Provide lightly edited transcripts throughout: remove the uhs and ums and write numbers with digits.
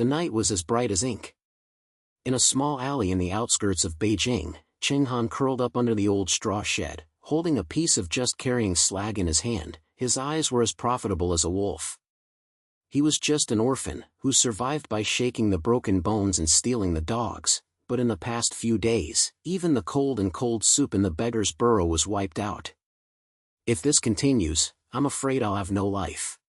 The night was as bright as ink. In a small alley in the outskirts of Beijing, Chenghan curled up under the old straw shed, holding a piece of just carrying slag in his hand. His eyes were as profitable as a wolf. He was just an orphan, who survived by shaking the broken bones and stealing the dogs, but in the past few days, even the cold soup in the beggar's burrow was wiped out. If this continues, I'm afraid I'll have no life.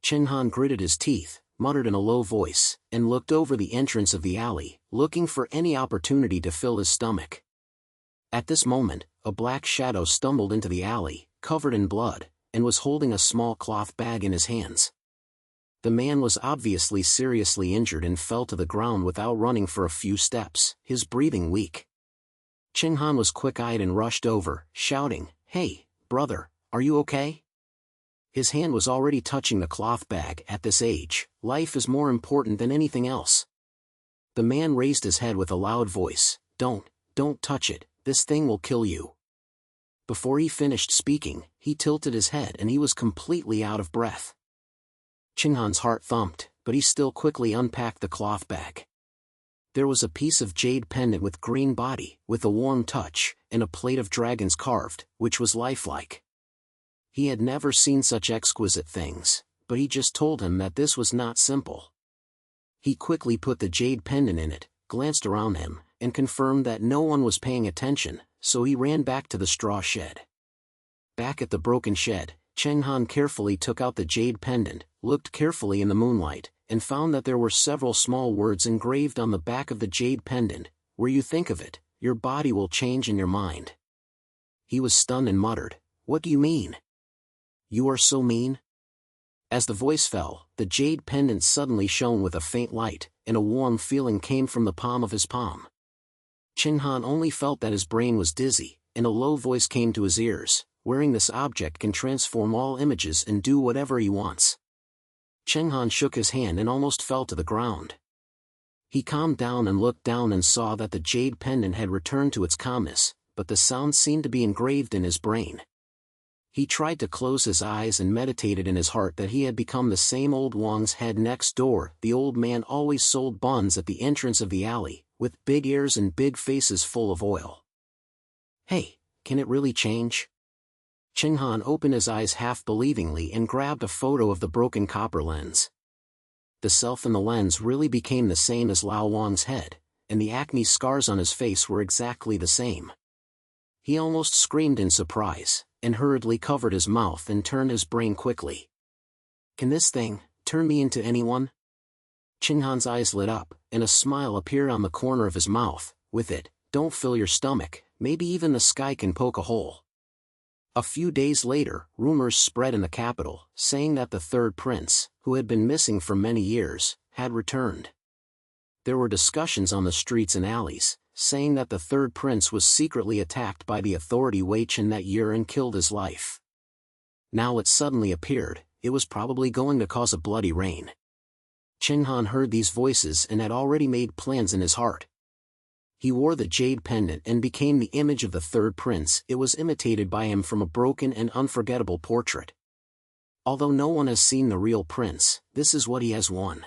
Chenghan gritted his teeth, muttered in a low voice, and looked over the entrance of the alley, looking for any opportunity to fill his stomach. At this moment, a black shadow stumbled into the alley, covered in blood, and was holding a small cloth bag in his hands. The man was obviously seriously injured and fell to the ground without running for a few steps, his breathing weak. Chenghan was quick-eyed and rushed over, shouting, "Hey, brother, are you okay?" His hand was already touching the cloth bag. At this age, life is more important than anything else. The man raised his head with a loud voice, Don't touch it, this thing will kill you." Before he finished speaking, he tilted his head and he was completely out of breath. Chenghan's heart thumped, but he still quickly unpacked the cloth bag. There was a piece of jade pendant with green body, with a warm touch, and a plate of dragons carved, which was lifelike. He had never seen such exquisite things, but he just told him that this was not simple. He quickly put the jade pendant in it, glanced around him, and confirmed that no one was paying attention, so he ran back to the straw shed. Back at the broken shed, Chenghan carefully took out the jade pendant, looked carefully in the moonlight, and found that there were several small words engraved on the back of the jade pendant, "Where you think of it, your body will change in your mind." He was stunned and muttered, "What do you mean? You are so mean?" As the voice fell, the jade pendant suddenly shone with a faint light, and a warm feeling came from the palm of his palm. Chenghan only felt that his brain was dizzy, and a low voice came to his ears, "Wearing this object can transform all images and do whatever he wants." Chenghan shook his hand and almost fell to the ground. He calmed down and looked down and saw that the jade pendant had returned to its calmness, but the sound seemed to be engraved in his brain. He tried to close his eyes and meditated in his heart that he had become the same old Wang's head next door. The old man always sold buns at the entrance of the alley, with big ears and big faces full of oil. Hey, can it really change? Chenghan opened his eyes half-believingly and grabbed a photo of the broken copper lens. The self in the lens really became the same as Lao Wang's head, and the acne scars on his face were exactly the same. He almost screamed in surprise, and hurriedly covered his mouth and turned his brain quickly. Can this thing turn me into anyone? Chenghan's eyes lit up, and a smile appeared on the corner of his mouth. With it, don't fill your stomach, maybe even the sky can poke a hole. A few days later, rumors spread in the capital, saying that the third prince, who had been missing for many years, had returned. There were discussions on the streets and alleys, saying that the third prince was secretly attacked by the authority Wei Chen that year and killed his life. Now it suddenly appeared, it was probably going to cause a bloody rain. Chenghan heard these voices and had already made plans in his heart. He wore the jade pendant and became the image of the third prince. It was imitated by him from a broken and unforgettable portrait. Although no one has seen the real prince, this is what he has won.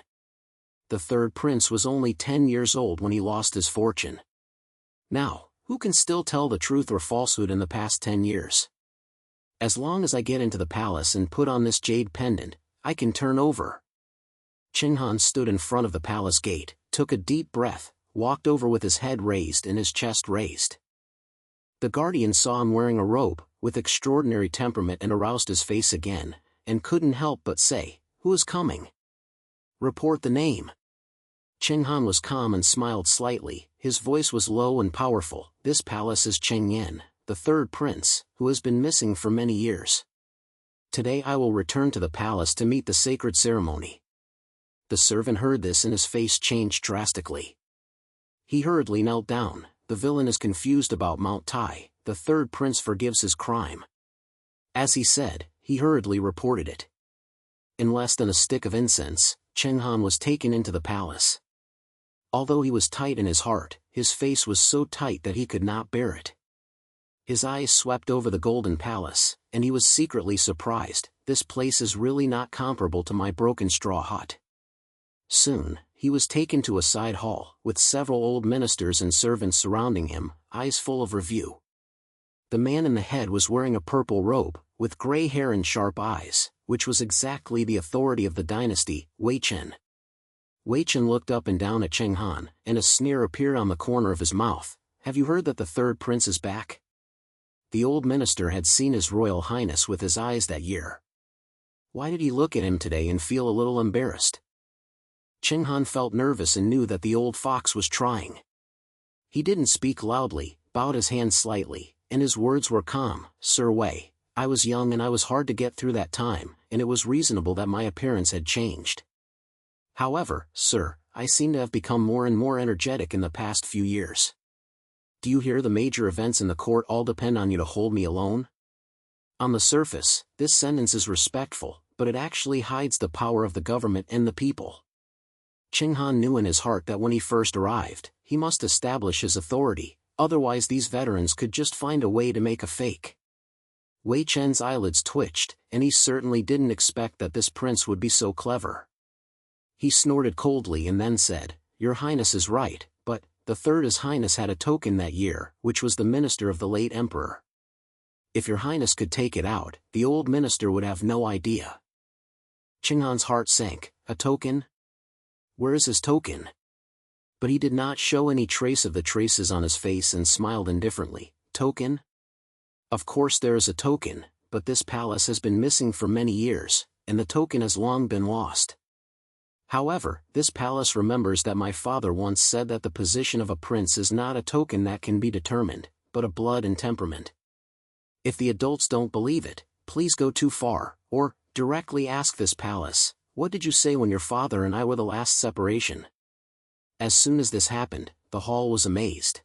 The third prince was only 10 years old when he lost his fortune. Now, who can still tell the truth or falsehood in the past 10 years? As long as I get into the palace and put on this jade pendant, I can turn over. Chenghan stood in front of the palace gate, took a deep breath, walked over with his head raised and his chest raised. The guardian saw him wearing a robe, with extraordinary temperament, and aroused his face again, and couldn't help but say, "Who is coming? Report the name." Chenghan was calm and smiled slightly. His voice was low and powerful. "This palace is Chengyan, the third prince, who has been missing for many years. Today I will return to the palace to meet the sacred ceremony." The servant heard this and his face changed drastically. He hurriedly knelt down. "The villain is confused about Mount Tai, the third prince forgives his crime." As he said, he hurriedly reported it. In less than a stick of incense, Chenghan was taken into the palace. Although he was tight in his heart, his face was so tight that he could not bear it. His eyes swept over the golden palace, and he was secretly surprised. This place is really not comparable to my broken straw hut. Soon, he was taken to a side hall, with several old ministers and servants surrounding him, eyes full of review. The man in the head was wearing a purple robe, with gray hair and sharp eyes, which was exactly the authority of the dynasty, Wei Chen. Wei Chen looked up and down at Chenghan, and a sneer appeared on the corner of his mouth. Have you heard that the third prince is back? The old minister had seen His Royal Highness with his eyes that year. Why did he look at him today and feel a little embarrassed? Chenghan felt nervous and knew that the old fox was trying. He didn't speak loudly, bowed his hand slightly, and his words were calm. Sir Wei, I was young and I was hard to get through that time, and it was reasonable that my appearance had changed. However, sir, I seem to have become more and more energetic in the past few years. Do you hear the major events in the court all depend on you to hold me alone? On the surface, this sentence is respectful, but it actually hides the power of the government and the people. Chenghan knew in his heart that when he first arrived, he must establish his authority, otherwise these veterans could just find a way to make a fake. Wei Chen's eyelids twitched, and he certainly didn't expect that this prince would be so clever. He snorted coldly and then said, Your Highness is right, but the third His Highness had a token that year, which was the minister of the late emperor. If Your Highness could take it out, the old minister would have no idea. Chenghan's heart sank. A token? Where is his token? But he did not show any trace of the traces on his face and smiled indifferently. Token? Of course there is a token, but this palace has been missing for many years, and the token has long been lost. However, this palace remembers that my father once said that the position of a prince is not a token that can be determined, but a blood and temperament. If the adults don't believe it, please go too far, or directly ask this palace, what did you say when your father and I were the last separation? As soon as this happened, the hall was amazed.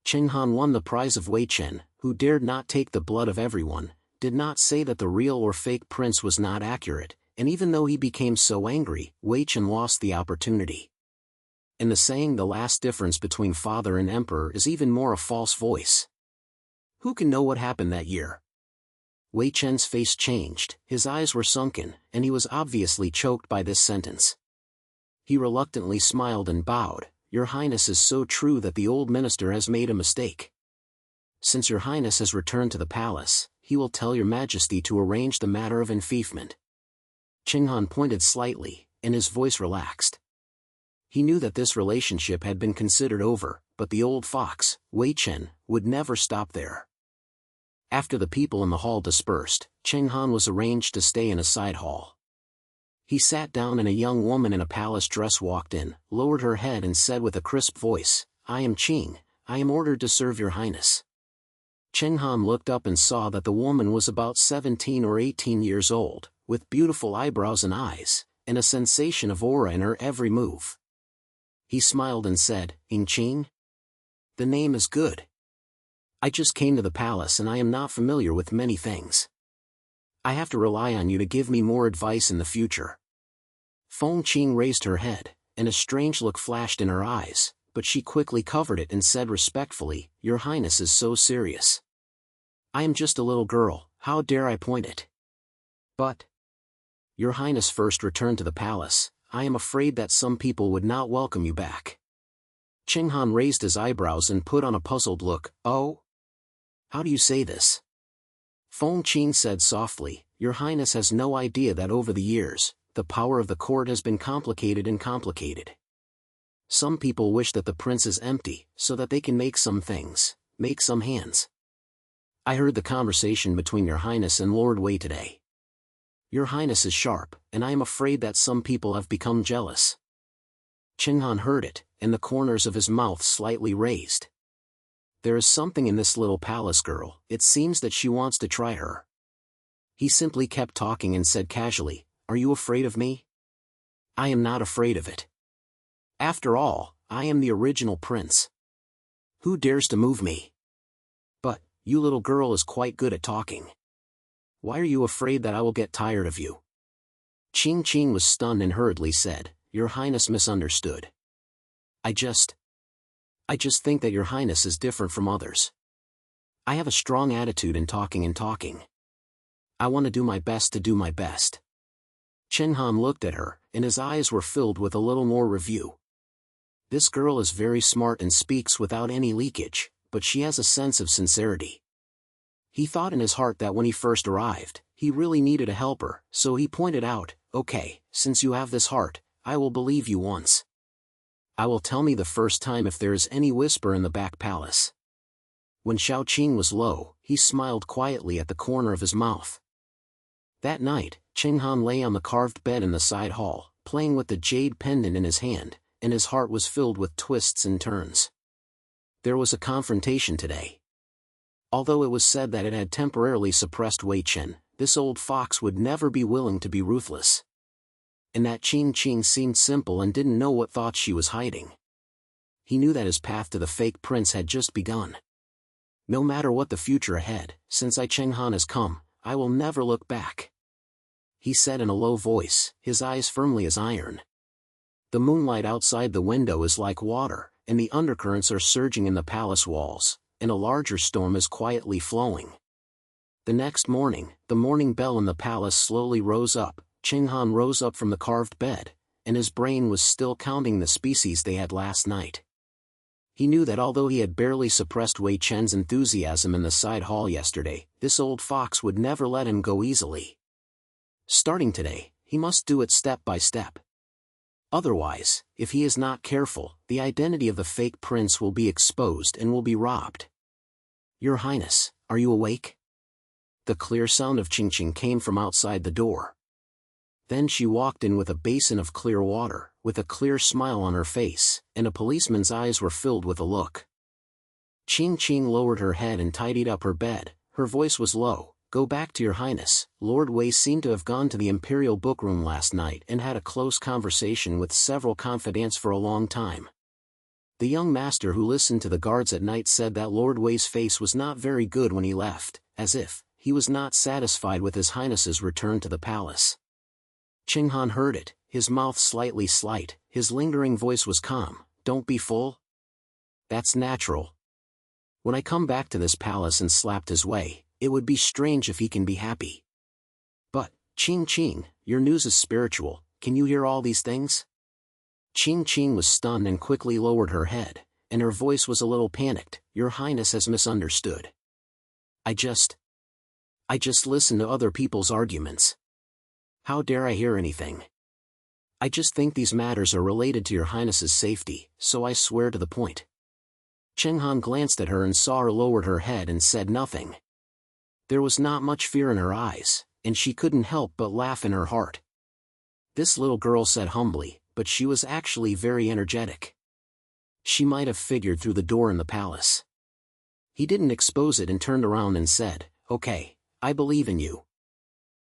Chenghan won the prize of Wei Chen, who dared not take the blood of everyone, did not say that the real or fake prince was not accurate, and even though he became so angry, Wei Chen lost the opportunity. In the saying the last difference between father and emperor is even more a false voice. Who can know what happened that year? Wei Chen's face changed, his eyes were sunken, and he was obviously choked by this sentence. He reluctantly smiled and bowed. Your Highness is so true that the old minister has made a mistake. Since Your Highness has returned to the palace, he will tell Your Majesty to arrange the matter of enfeoffment. Chenghan pointed slightly, and his voice relaxed. He knew that this relationship had been considered over, but the old fox, Wei Chen, would never stop there. After the people in the hall dispersed, Chenghan was arranged to stay in a side hall. He sat down and a young woman in a palace dress walked in, lowered her head and said with a crisp voice, I am Qing, I am ordered to serve Your Highness. Chenghan looked up and saw that the woman was about 17 or 18 years old, with beautiful eyebrows and eyes, and a sensation of aura in her every move. He smiled and said, Qing? The name is good. I just came to the palace and I am not familiar with many things. I have to rely on you to give me more advice in the future. Feng Qing raised her head, and a strange look flashed in her eyes, but she quickly covered it and said respectfully, Your Highness is so serious. I am just a little girl, how dare I point it? But Your Highness first returned to the palace, I am afraid that some people would not welcome you back. Chenghan raised his eyebrows and put on a puzzled look. Oh? How do you say this? Feng Qing said softly, Your Highness has no idea that over the years, the power of the court has been complicated and complicated. Some people wish that the prince is empty, so that they can make some things, make some hands. I heard the conversation between Your Highness and Lord Wei today. Your Highness is sharp, and I am afraid that some people have become jealous. Chenghan heard it, and the corners of his mouth slightly raised. There is something in this little palace girl, it seems that she wants to try her. He simply kept talking and said casually, Are you afraid of me? I am not afraid of it. After all, I am the original prince. Who dares to move me? But, you little girl is quite good at talking. Why are you afraid that I will get tired of you? Qing was stunned and hurriedly said, Your Highness misunderstood. I just think that Your Highness is different from others. I have a strong attitude in talking and talking. I want to do my best to do my best. Chenghan looked at her, and his eyes were filled with a little more review. This girl is very smart and speaks without any leakage, but she has a sense of sincerity. He thought in his heart that when he first arrived, he really needed a helper, so he pointed out, "Okay, since you have this heart, I will believe you once. I will tell me the first time if there is any whisper in the back palace." When Xiaoqing was low, he smiled quietly at the corner of his mouth. That night, Chenghan lay on the carved bed in the side hall, playing with the jade pendant in his hand, and his heart was filled with twists and turns. There was a confrontation today. Although it was said that it had temporarily suppressed Wei Chen, this old fox would never be willing to be ruthless. And that Qing seemed simple and didn't know what thoughts she was hiding. He knew that his path to the fake prince had just begun. No matter what the future ahead, since Chenghan has come, I will never look back, he said in a low voice, his eyes firmly as iron. The moonlight outside the window is like water, and the undercurrents are surging in the palace walls, and a larger storm is quietly flowing. The next morning, the morning bell in the palace slowly rose up. Chenghan rose up from the carved bed, and his brain was still counting the species they had last night. He knew that although he had barely suppressed Wei Chen's enthusiasm in the side hall yesterday, this old fox would never let him go easily. Starting today, he must do it step by step. Otherwise, if he is not careful, the identity of the fake prince will be exposed and will be robbed. "Your Highness, are you awake?" The clear sound of ching-ching came from outside the door. Then she walked in with a basin of clear water, with a clear smile on her face, and a policeman's eyes were filled with a look. Ching-ching lowered her head and tidied up her bed. Her voice was low. "Go back to your Highness." Lord Wei seemed to have gone to the imperial bookroom last night and had a close conversation with several confidants for a long time. The young master who listened to the guards at night said that Lord Wei's face was not very good when he left, as if he was not satisfied with his Highness's return to the palace. Chenghan heard it, his mouth slightly slight, his lingering voice was calm. "Don't be full. That's natural. When I come back to this palace and slapped his way, it would be strange if he can be happy. But, Ching-ching, your news is spiritual, can you hear all these things?" Ching-ching was stunned and quickly lowered her head, and her voice was a little panicked. "Your Highness has misunderstood. I just listen to other people's arguments. How dare I hear anything? I just think these matters are related to your Highness's safety, so I swear to the point." Chenghan glanced at her and saw her lowered her head and said nothing. There was not much fear in her eyes, and she couldn't help but laugh in her heart. This little girl said humbly, but she was actually very energetic. She might have figured through the door in the palace. He didn't expose it and turned around and said, "Okay, I believe in you.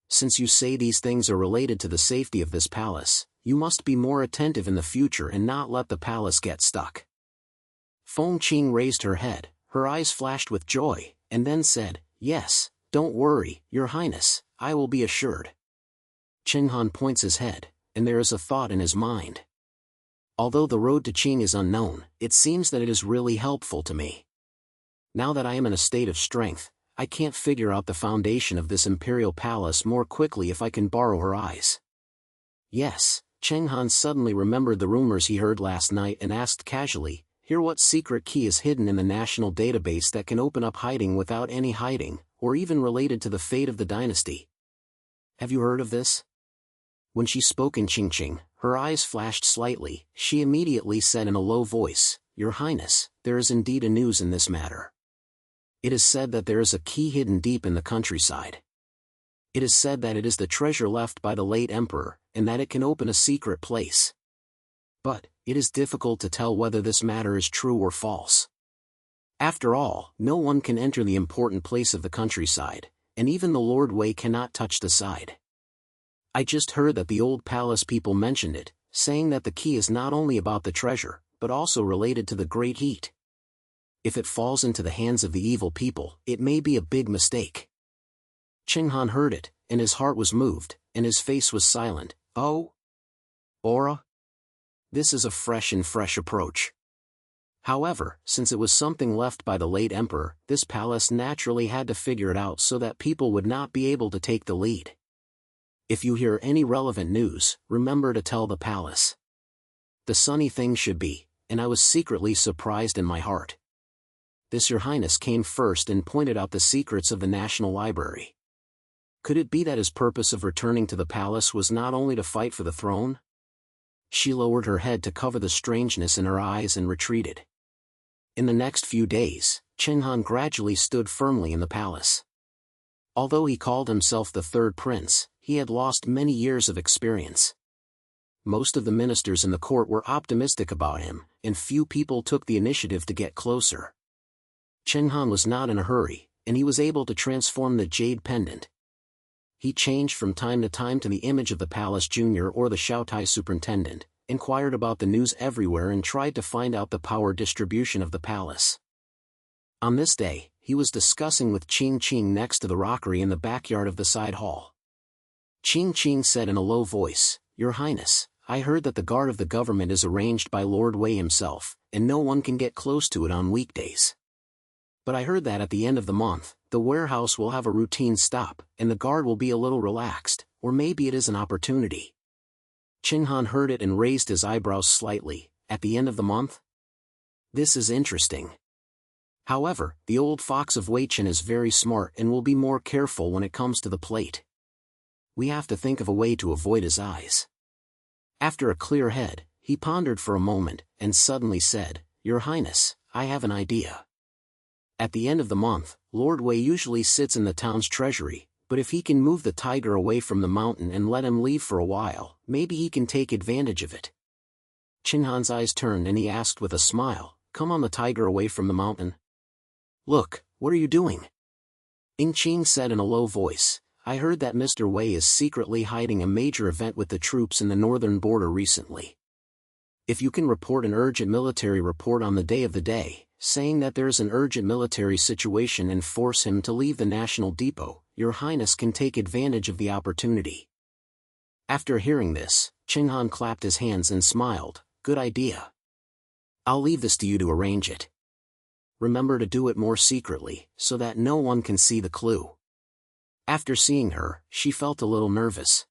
Since you say these things are related to the safety of this palace, you must be more attentive in the future and not let the palace get stuck." Feng Qing raised her head, her eyes flashed with joy, and then said, "Yes, don't worry, your Highness, I will be assured." Chenghan points his head, and there is a thought in his mind. Although the road to Qing is unknown, it seems that it is really helpful to me. Now that I am in a state of strength, I can't figure out the foundation of this imperial palace more quickly if I can borrow her eyes. Yes, Chenghan suddenly remembered the rumors he heard last night and asked casually, "Hear what secret key is hidden in the national database that can open up hiding without any hiding, or even related to the fate of the dynasty? Have you heard of this?" When she spoke in Qing-Qing, her eyes flashed slightly. She immediately said in a low voice, "Your Highness, there is indeed a news in this matter. It is said that there is a key hidden deep in the countryside. It is said that it is the treasure left by the late emperor, and that it can open a secret place. But, it is difficult to tell whether this matter is true or false. After all, no one can enter the important place of the countryside, and even the Lord Wei cannot touch the side. I just heard that the old palace people mentioned it, saying that the key is not only about the treasure, but also related to the Great Heat. If it falls into the hands of the evil people, it may be a big mistake." Chenghan heard it, and his heart was moved, and his face was silent. "Oh? Aura? This is a fresh approach. However, since it was something left by the late emperor, this palace naturally had to figure it out so that people would not be able to take the lead. If you hear any relevant news, remember to tell the palace. The sunny thing should be, and I was secretly surprised in my heart. This Your Highness came first and pointed out the secrets of the National Library. Could it be that his purpose of returning to the palace was not only to fight for the throne? She lowered her head to cover the strangeness in her eyes and retreated. In the next few days, Chenghan gradually stood firmly in the palace. Although he called himself the third prince, he had lost many years of experience. Most of the ministers in the court were optimistic about him, and few people took the initiative to get closer. Chenghan was not in a hurry, and he was able to transform the jade pendant. He changed from time to time to the image of the palace junior or the Shoutai superintendent, inquired about the news everywhere and tried to find out the power distribution of the palace. On this day, he was discussing with Qing Qing next to the rockery in the backyard of the side hall. Qing Qing said in a low voice, "Your Highness, I heard that the guard of the government is arranged by Lord Wei himself, and no one can get close to it on weekdays. But I heard that at the end of the month, the warehouse will have a routine stop, and the guard will be a little relaxed, or maybe it is an opportunity." Chenghan heard it and raised his eyebrows slightly. At the end of the month? This is interesting. However, the old fox of Wei Chen is very smart and will be more careful when it comes to the plate. We have to think of a way to avoid his eyes. After a clear head, he pondered for a moment, and suddenly said, "Your Highness, I have an idea. At the end of the month, Lord Wei usually sits in the town's treasury, but if he can move the tiger away from the mountain and let him leave for a while, maybe he can take advantage of it." Chenghan's eyes turned and he asked with a smile, "Come on the tiger away from the mountain?" "Look, what are you doing?" Ing Qing said in a low voice, "I heard that Mr. Wei is secretly hiding a major event with the troops in the northern border recently. If you can report an urgent military report on the day, saying that there is an urgent military situation and force him to leave the National Depot, Your Highness can take advantage of the opportunity." After hearing this, Chenghan clapped his hands and smiled, "Good idea. I'll leave this to you to arrange it. Remember to do it more secretly, so that no one can see the clue." After seeing her, she felt a little nervous.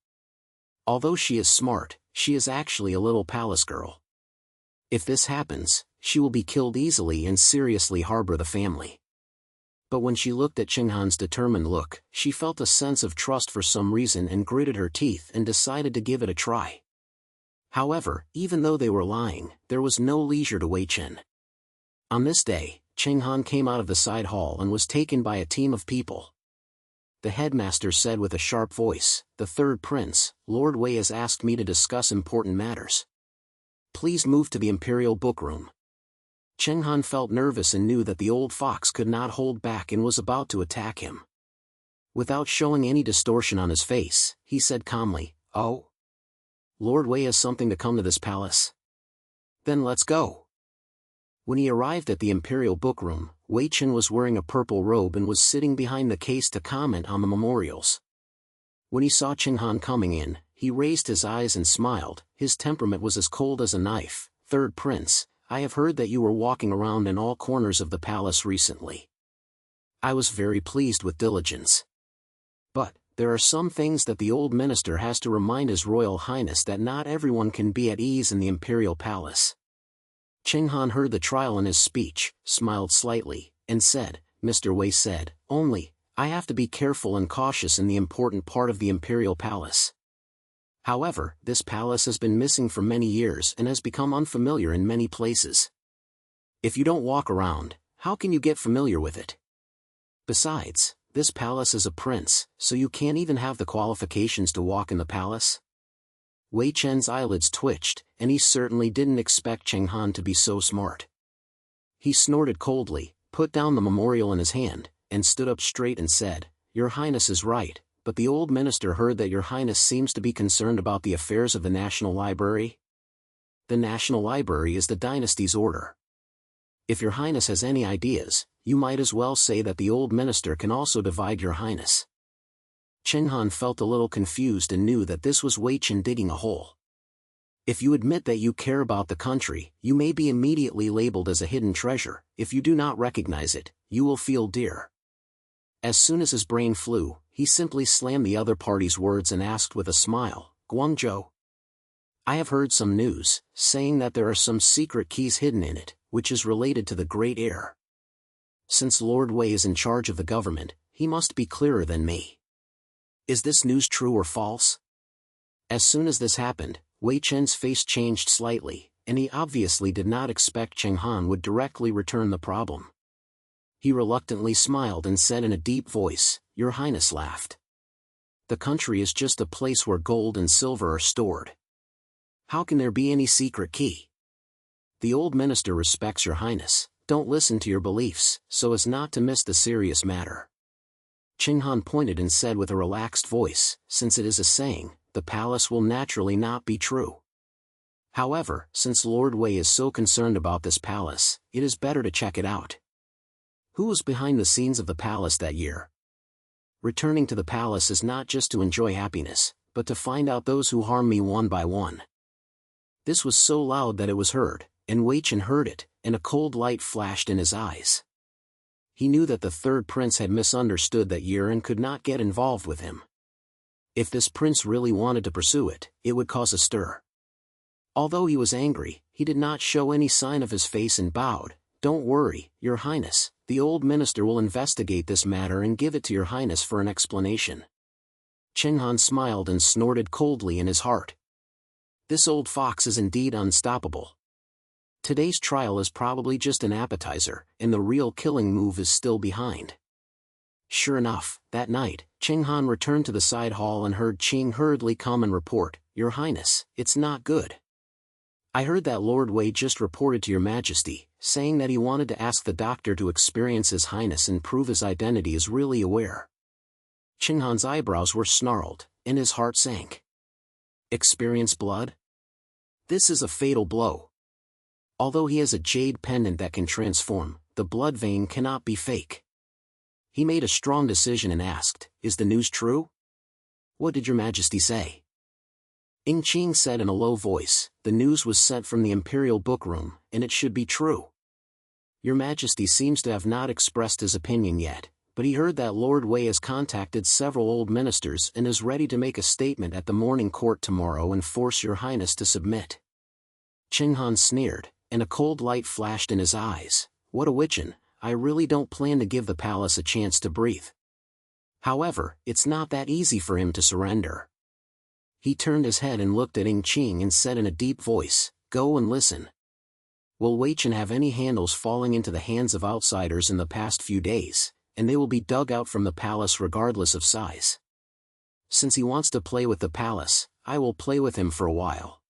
Although she is smart, she is actually a little palace girl. If this happens, she will be killed easily and seriously harbor the family. But when she looked at Chenghan's determined look, she felt a sense of trust for some reason and gritted her teeth and decided to give it a try. However, even though they were lying, there was no leisure to Wei Chen. On this day, Chenghan came out of the side hall and was taken by a team of people. The headmaster said with a sharp voice, "The third prince, Lord Wei has asked me to discuss important matters. Please move to the imperial bookroom." Chenghan felt nervous and knew that the old fox could not hold back and was about to attack him. Without showing any distortion on his face, he said calmly, "Oh? Lord Wei has something to come to this palace? Then let's go." When he arrived at the imperial bookroom, Wei Chen was wearing a purple robe and was sitting behind the case to comment on the memorials. When he saw Chenghan coming in, he raised his eyes and smiled. His temperament was as cold as a knife. "Third prince, I have heard that you were walking around in all corners of the palace recently. I was very pleased with diligence. But, there are some things that the old minister has to remind His Royal Highness that not everyone can be at ease in the imperial palace." Chenghan heard the trial in his speech, smiled slightly, and said, "Mr. Wei said, only, I have to be careful and cautious in the important part of the imperial palace. However, this palace has been missing for many years and has become unfamiliar in many places. If you don't walk around, how can you get familiar with it? Besides, this palace is a prince, so you can't even have the qualifications to walk in the palace." Wei Chen's eyelids twitched, and he certainly didn't expect Chenghan to be so smart. He snorted coldly, put down the memorial in his hand, and stood up straight and said, "Your Highness is right, but the old minister heard that Your Highness seems to be concerned about the affairs of the National Library. The National Library is the dynasty's order. If Your Highness has any ideas, you might as well say that the old minister can also divide Your Highness." Chenghan felt a little confused and knew that this was Wei Chen digging a hole. If you admit that you care about the country, you may be immediately labeled as a hidden treasure. If you do not recognize it, you will feel dear. As soon as his brain flew, he simply slammed the other party's words and asked with a smile, Guangzhou. I have heard some news, saying that there are some secret keys hidden in it, which is related to the Great Heir. Since Lord Wei is in charge of the government, he must be clearer than me. Is this news true or false? As soon as this happened, Wei Chen's face changed slightly, and he obviously did not expect Chenghan would directly return the problem. He reluctantly smiled and said in a deep voice, Your Highness laughed. The country is just a place where gold and silver are stored. How can there be any secret key? The old minister respects Your Highness. Don't listen to your beliefs, so as not to miss the serious matter. Chenghan pointed and said with a relaxed voice, Since it is a saying, the palace will naturally not be true. However, since Lord Wei is so concerned about this palace, it is better to check it out. Who was behind the scenes of the palace that year? Returning to the palace is not just to enjoy happiness, but to find out those who harm me one by one. This was so loud that it was heard, and Wei Chen heard it, and a cold light flashed in his eyes. He knew that the third prince had misunderstood that year and could not get involved with him. If this prince really wanted to pursue it, it would cause a stir. Although he was angry, he did not show any sign of his face and bowed. Don't worry, Your Highness, the old minister will investigate this matter and give it to Your Highness for an explanation. Chenghan smiled and snorted coldly in his heart. This old fox is indeed unstoppable. Today's trial is probably just an appetizer, and the real killing move is still behind. Sure enough, that night, Chenghan returned to the side hall and heard Qing hurriedly come and report, Your Highness, it's not good. I heard that Lord Wei just reported to Your Majesty, saying that he wanted to ask the doctor to experience His Highness and prove his identity is really aware. Chenghan's eyebrows were snarled, and his heart sank. Experience blood? This is a fatal blow. Although he has a jade pendant that can transform, the blood vein cannot be fake. He made a strong decision and asked, Is the news true? What did Your Majesty say? Ing Qing said in a low voice, The news was sent from the imperial bookroom, and it should be true. Your Majesty seems to have not expressed his opinion yet, but he heard that Lord Wei has contacted several old ministers and is ready to make a statement at the morning court tomorrow and force Your Highness to submit. Chenghan sneered, and a cold light flashed in his eyes. What a witchin', I really don't plan to give the palace a chance to breathe. However, it's not that easy for him to surrender. He turned his head and looked at Ing Qing and said in a deep voice, Go and listen. Will Wei Chen have any handles falling into the hands of outsiders in the past few days, and they will be dug out from the palace regardless of size. Since he wants to play with the palace, I will play with him for a while.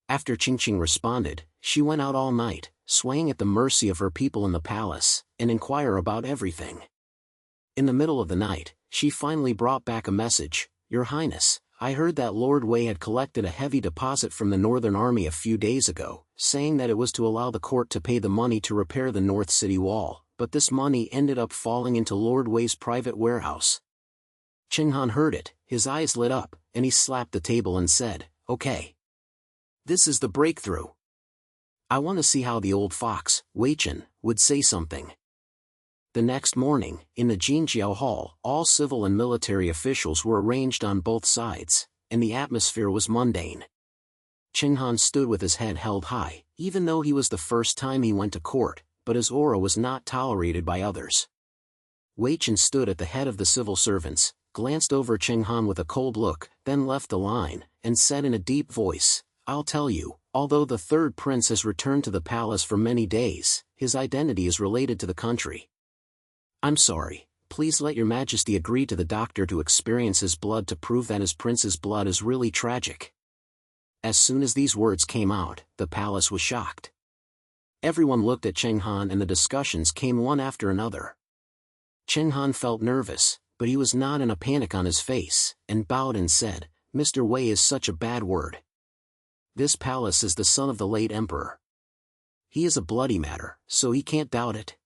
After Qing responded, she went out all night, swaying at the mercy of her people in the palace, and inquire about everything. In the middle of the night, she finally brought back a message, Your Highness, I heard that Lord Wei had collected a heavy deposit from the Northern Army a few days ago, saying that it was to allow the court to pay the money to repair the North City Wall, but this money ended up falling into Lord Wei's private warehouse. Chenghan heard it, his eyes lit up, and he slapped the table and said, Okay. This is the breakthrough. I want to see how the old fox, Wei Chen, would say something. The next morning, in the Jinjiao Hall, all civil and military officials were arranged on both sides, and the atmosphere was mundane. Chenghan stood with his head held high, even though he was the first time he went to court, but his aura was not tolerated by others. Wei Chen stood at the head of the civil servants, glanced over Chenghan with a cold look, then left the line, and said in a deep voice, I'll tell you, although the third prince has returned to the palace for many days, his identity is related to the country. I'm sorry, please let Your Majesty agree to the doctor to experience his blood to prove that his prince's blood is really tragic. As soon as these words came out, the palace was shocked. Everyone looked at Chenghan and the discussions came one after another. Chenghan felt nervous, but he was not in a panic on his face, and bowed and said, Mr. Wei is such a bad word. This palace is the son of the late emperor. He is a bloody matter, so he can't doubt it.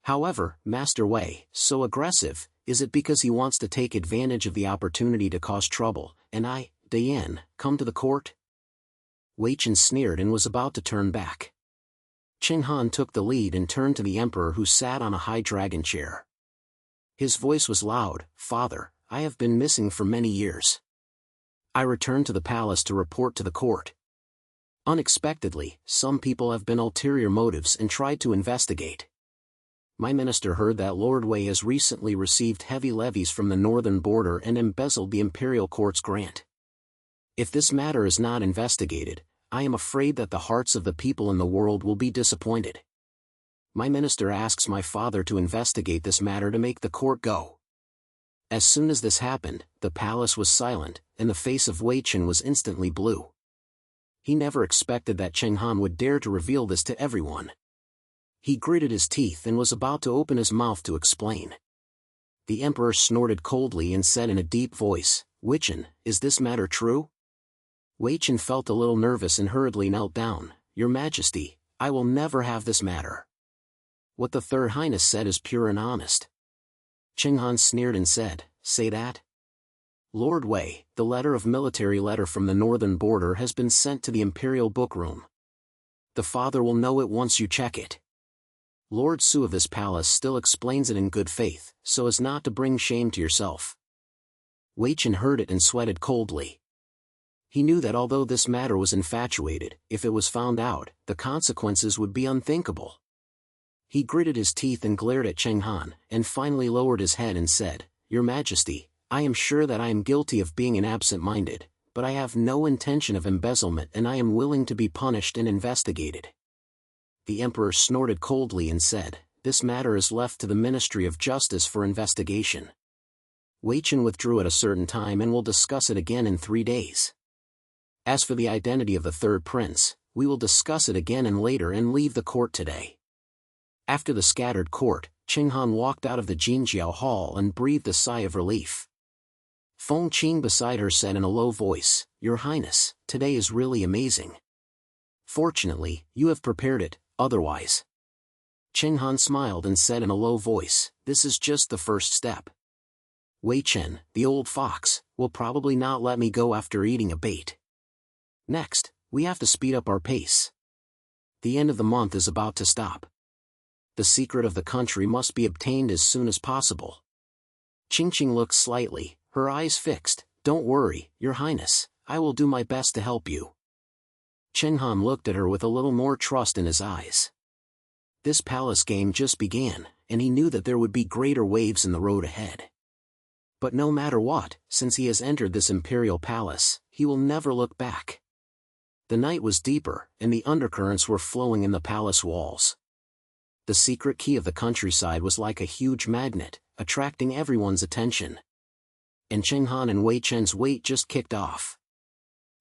However, Master Wei, so aggressive, is it because he wants to take advantage of the opportunity to cause trouble, and I, Diane, come to the court? Wei Chen sneered and was about to turn back. Chenghan took the lead and turned to the emperor who sat on a high dragon chair. His voice was loud. "Father, I have been missing for many years. I returned to the palace to report to the court. Unexpectedly, some people have been ulterior motives and tried to investigate. My minister heard that Lord Wei has recently received heavy levies from the northern border and embezzled the imperial court's grant. If this matter is not investigated, I am afraid that the hearts of the people in the world will be disappointed. My minister asks my father to investigate this matter to make the court go." As soon as this happened, the palace was silent, and the face of Wei Chen was instantly blue. He never expected that Chenghan would dare to reveal this to everyone. He gritted his teeth and was about to open his mouth to explain. The emperor snorted coldly and said in a deep voice, "Wei Chen, is this matter true?" Wei Chen felt a little nervous and hurriedly knelt down. "Your Majesty, I will never have this matter. What the Third Highness said is pure and honest." Chenghan sneered and said, "Say that? Lord Wei, the military letter from the northern border has been sent to the imperial book room. The father will know it once you check it. Lord Su of this palace still explains it in good faith, so as not to bring shame to yourself." Wei Chen heard it and sweated coldly. He knew that although this matter was infatuated, if it was found out, the consequences would be unthinkable. He gritted his teeth and glared at Chenghan, and finally lowered his head and said, "Your Majesty, I am sure that I am guilty of being an absent-minded, but I have no intention of embezzlement and I am willing to be punished and investigated." The emperor snorted coldly and said, "This matter is left to the Ministry of Justice for investigation. Wei Chen withdrew at a certain time and will discuss it again in 3 days. As for the identity of the third prince, we will discuss it again and later and leave the court today." After the scattered court, Chenghan walked out of the Jinjiao Hall and breathed a sigh of relief. Feng Qing beside her said in a low voice, "Your Highness, today is really amazing. Fortunately, you have prepared it, otherwise." Chenghan smiled and said in a low voice, "This is just the first step. Wei Chen, the old fox, will probably not let me go after eating a bait. Next, we have to speed up our pace. The end of the month is about to stop. The secret of the country must be obtained as soon as possible." Qingqing looked slightly, her eyes fixed. "Don't worry, Your Highness, I will do my best to help you." Chenghan looked at her with a little more trust in his eyes. This palace game just began, and he knew that there would be greater waves in the road ahead. But no matter what, since he has entered this imperial palace, he will never look back. The night was deeper, and the undercurrents were flowing in the palace walls. The secret key of the countryside was like a huge magnet, attracting everyone's attention. And Chenghan and Wei Chen's wait just kicked off.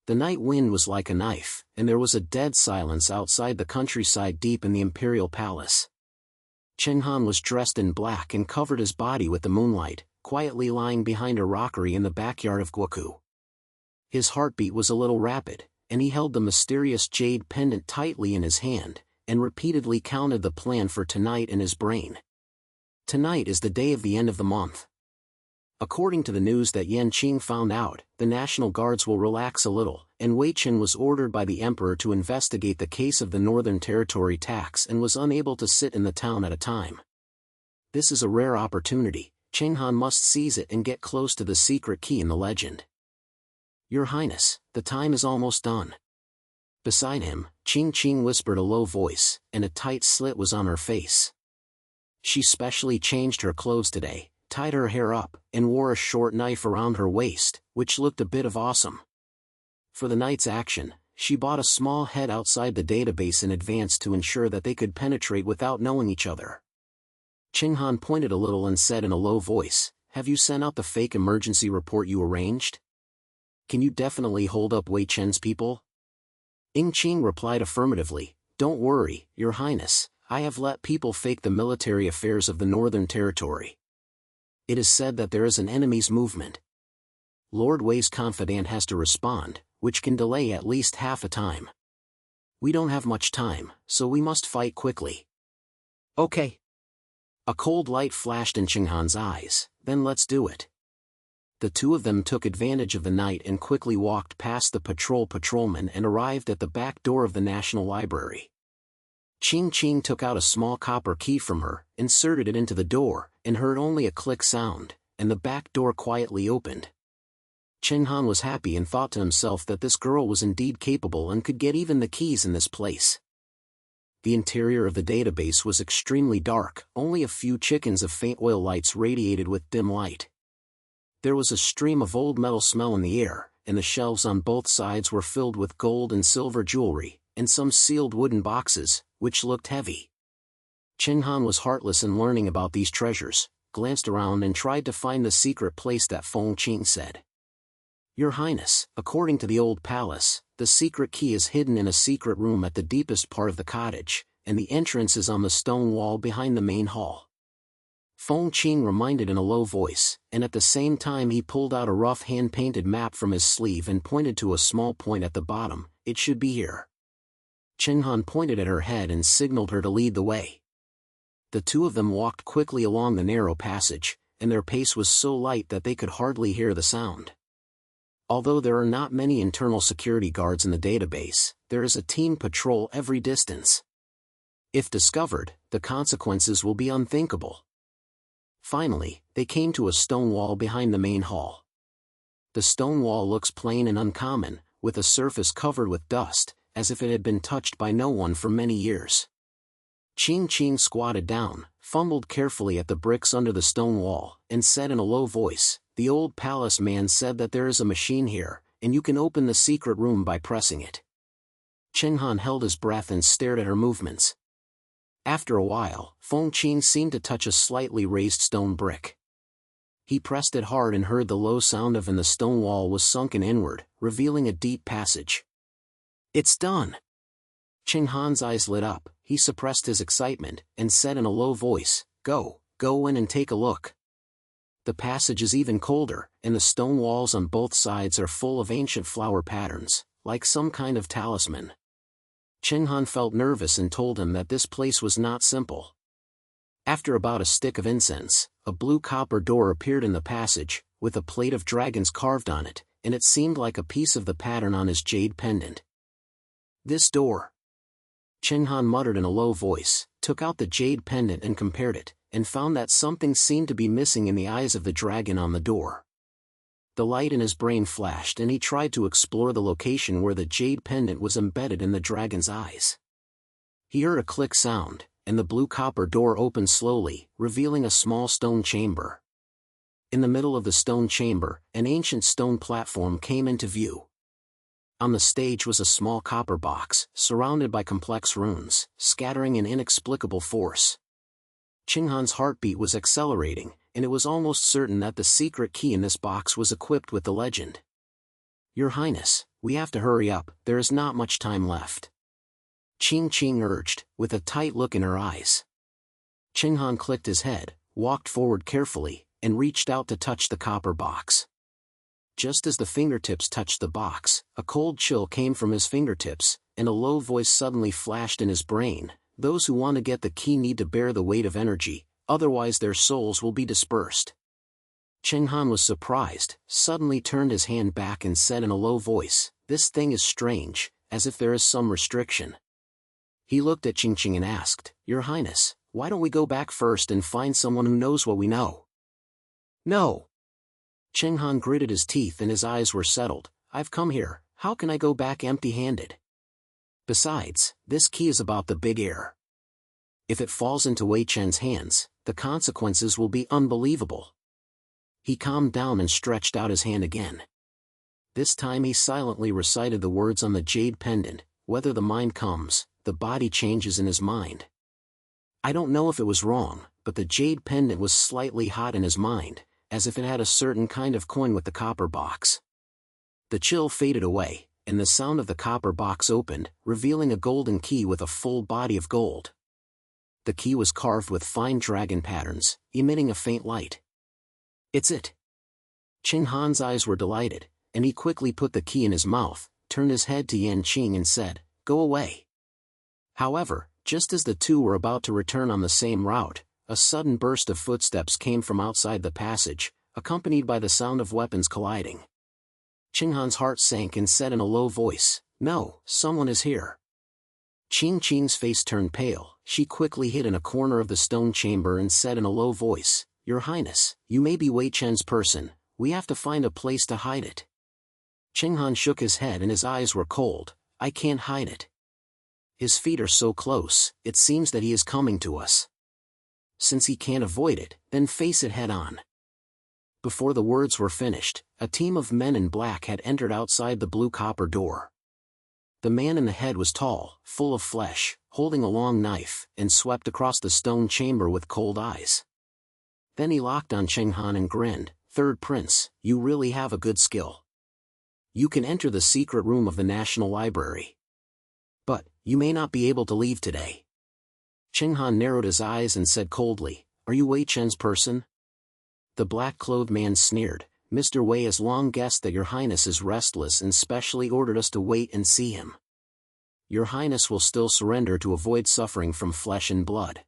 The night wind was like a knife, and there was a dead silence outside the countryside deep in the imperial palace. Chenghan was dressed in black and covered his body with the moonlight, quietly lying behind a rockery in the backyard of Guoku. His heartbeat was a little rapid, and he held the mysterious jade pendant tightly in his hand, and repeatedly counted the plan for tonight in his brain. Tonight is the day of the end of the month. According to the news that Yan Qing found out, the National Guards will relax a little, and Wei Chen was ordered by the emperor to investigate the case of the Northern Territory tax and was unable to sit in the town at a time. This is a rare opportunity. Chenghan must seize it and get close to the secret key in the legend. "Your Highness, the time is almost done." Beside him, Qing whispered a low voice, and a tight slit was on her face. She specially changed her clothes today, tied her hair up, and wore a short knife around her waist, which looked a bit of awesome. For the night's action, she bought a small head outside the database in advance to ensure that they could penetrate without knowing each other. Chenghan pointed a little and said in a low voice, "Have you sent out the fake emergency report you arranged? Can you definitely hold up Wei Chen's people?" Qing replied affirmatively, "Don't worry, Your Highness, I have let people fake the military affairs of the Northern Territory. It is said that there is an enemy's movement. Lord Wei's confidant has to respond, which can delay at least half a time. We don't have much time, so we must fight quickly." "Okay." A cold light flashed in Chenghan's eyes. "Then let's do it." The two of them took advantage of the night and quickly walked past the patrolman and arrived at the back door of the National Library. Qing took out a small copper key from her, inserted it into the door, and heard only a click sound, and the back door quietly opened. Chenghan was happy and thought to himself that this girl was indeed capable and could get even the keys in this place. The interior of the database was extremely dark, only a few chickens of faint oil lights radiated with dim light. There was a stream of old metal smell in the air, and the shelves on both sides were filled with gold and silver jewelry, and some sealed wooden boxes, which looked heavy. Chenghan was heartless in learning about these treasures, glanced around and tried to find the secret place that Feng Qing said. "Your Highness, according to the old palace, the secret key is hidden in a secret room at the deepest part of the cottage, and the entrance is on the stone wall behind the main hall." Feng Qing reminded in a low voice, and at the same time he pulled out a rough hand-painted map from his sleeve and pointed to a small point at the bottom. "It should be here." Chenghan pointed at her head and signaled her to lead the way. The two of them walked quickly along the narrow passage, and their pace was so light that they could hardly hear the sound. Although there are not many internal security guards in the database, there is a team patrol every distance. If discovered, the consequences will be unthinkable. Finally, they came to a stone wall behind the main hall. The stone wall looks plain and uncommon, with a surface covered with dust, as if it had been touched by no one for many years. Qing squatted down, fumbled carefully at the bricks under the stone wall, and said in a low voice, "The old palace man said that there is a machine here, and you can open the secret room by pressing it." Chenghan held his breath and stared at her movements. After a while, Feng Qing seemed to touch a slightly raised stone brick. He pressed it hard and heard the low sound of, and the stone wall was sunken inward, revealing a deep passage. "It's done!" Chenghan's eyes lit up. He suppressed his excitement, and said in a low voice, Go in and take a look." The passage is even colder, and the stone walls on both sides are full of ancient flower patterns, like some kind of talisman. Chenghan felt nervous and told him that this place was not simple. After about a stick of incense, a blue copper door appeared in the passage, with a plate of dragons carved on it, and it seemed like a piece of the pattern on his jade pendant. "This door," Chenghan muttered in a low voice, took out the jade pendant and compared it, and found that something seemed to be missing in the eyes of the dragon on the door. The light in his brain flashed and he tried to explore the location where the jade pendant was embedded in the dragon's eyes. He heard a click sound, and the blue copper door opened slowly, revealing a small stone chamber. In the middle of the stone chamber, an ancient stone platform came into view. On the stage was a small copper box, surrounded by complex runes, scattering in inexplicable force. Chenghan's heartbeat was accelerating, and it was almost certain that the secret key in this box was equipped with the legend. "Your Highness, we have to hurry up, there is not much time left," Qing urged, with a tight look in her eyes. Chenghan clicked his head, walked forward carefully, and reached out to touch the copper box. Just as the fingertips touched the box, a cold chill came from his fingertips, and a low voice suddenly flashed in his brain. "Those who want to get the key need to bear the weight of energy, otherwise their souls will be dispersed." Chenghan was surprised, suddenly turned his hand back and said in a low voice, "This thing is strange, as if there is some restriction." He looked at Qing and asked, "Your Highness, why don't we go back first and find someone who knows what we know?" "No." Chenghan gritted his teeth and his eyes were settled. "I've come here, how can I go back empty-handed? Besides, this key is about the big heir. If it falls into Wei Chen's hands, the consequences will be unbelievable." He calmed down and stretched out his hand again. This time he silently recited the words on the jade pendant, "Whether the mind comes, the body changes in his mind." I don't know if it was wrong, but the jade pendant was slightly hot in his mind, as if it had a certain kind of coin with the copper box. The chill faded away, and the sound of the copper box opened, revealing a golden key with a full body of gold. The key was carved with fine dragon patterns, emitting a faint light. "It's it." Chenghan's eyes were delighted, and he quickly put the key in his mouth, turned his head to Yan Qing and said, "Go away." However, just as the two were about to return on the same route, a sudden burst of footsteps came from outside the passage, accompanied by the sound of weapons colliding. Chenghan's heart sank and said in a low voice, "No, someone is here." Qing's face turned pale. She quickly hid in a corner of the stone chamber and said in a low voice, Your Highness, you may be Wei Chen's person, we have to find a place to hide it. Chenghan shook his head and his eyes were cold. I can't hide it. His feet are so close, it seems that he is coming to us. Since he can't avoid it, then face it head on. Before the words were finished, a team of men in black had entered outside the blue copper door. The man in the head was tall, full of flesh, holding a long knife, and swept across the stone chamber with cold eyes. Then he locked on Chenghan and grinned, "Third Prince, you really have a good skill. You can enter the secret room of the National Library. But, you may not be able to leave today." Chenghan narrowed his eyes and said coldly, "Are you Wei Chen's person?" The black-clothed man sneered, "Mr. Wei has long guessed that Your Highness is restless and specially ordered us to wait and see him. Your Highness will still surrender to avoid suffering from flesh and blood."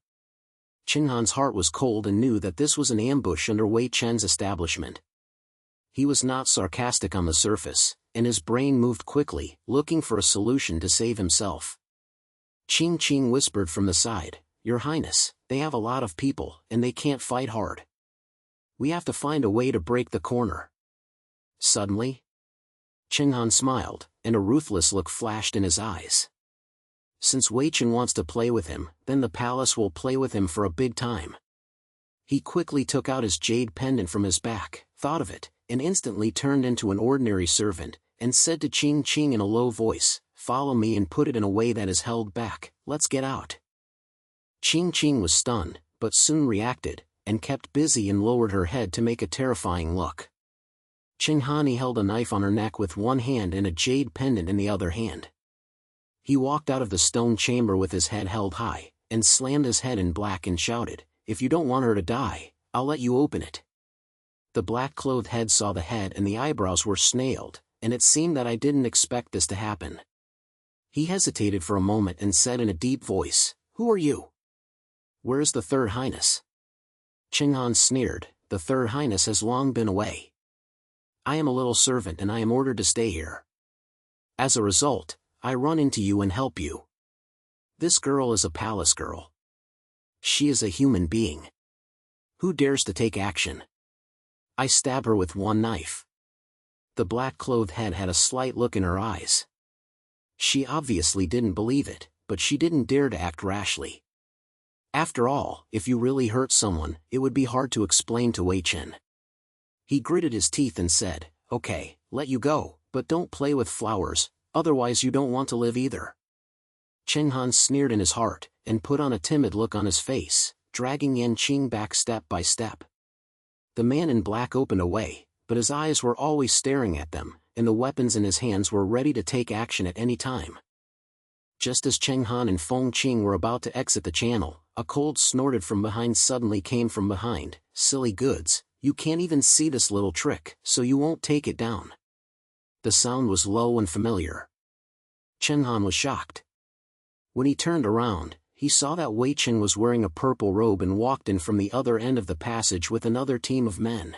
Chenghan's heart was cold and knew that this was an ambush under Wei Chen's establishment. He was not sarcastic on the surface, and his brain moved quickly, looking for a solution to save himself. Qing whispered from the side, "Your Highness, they have a lot of people, and they can't fight hard. We have to find a way to break the corner." Suddenly, Chenghan smiled, and a ruthless look flashed in his eyes. Since Wei Chen wants to play with him, then the palace will play with him for a big time. He quickly took out his jade pendant from his back, thought of it, and instantly turned into an ordinary servant, and said to Qing in a low voice, "Follow me and put it in a way that is held back, let's get out." Qing was stunned, but soon reacted, and kept busy and lowered her head to make a terrifying look. Chenghan held a knife on her neck with one hand and a jade pendant in the other hand. He walked out of the stone chamber with his head held high, and slammed his head in black and shouted, "If you don't want her to die, I'll let you open it." The black-clothed head saw the head and the eyebrows were snailed, and it seemed that I didn't expect this to happen. He hesitated for a moment and said in a deep voice, "Who are you? Where is the Third Highness?" Chenghan sneered, "The Third Highness has long been away. I am a little servant and I am ordered to stay here. As a result, I run into you and help you. This girl is a palace girl. She is a human being. Who dares to take action? I stab her with one knife." The black-clothed head had a slight look in her eyes. She obviously didn't believe it, but she didn't dare to act rashly. After all, if you really hurt someone, it would be hard to explain to Wei Chen. He gritted his teeth and said, "Okay, let you go, but don't play with flowers, otherwise you don't want to live either." Chenghan sneered in his heart, and put on a timid look on his face, dragging Yan Qing back step by step. The man in black opened a way, but his eyes were always staring at them, and the weapons in his hands were ready to take action at any time. Just as Chenghan and Feng Qing were about to exit the channel, a cold snorted from behind suddenly came from behind, "Silly goods, you can't even see this little trick, so you won't take it down." The sound was low and familiar. Chenghan was shocked. When he turned around, he saw that Wei Chen was wearing a purple robe and walked in from the other end of the passage with another team of men.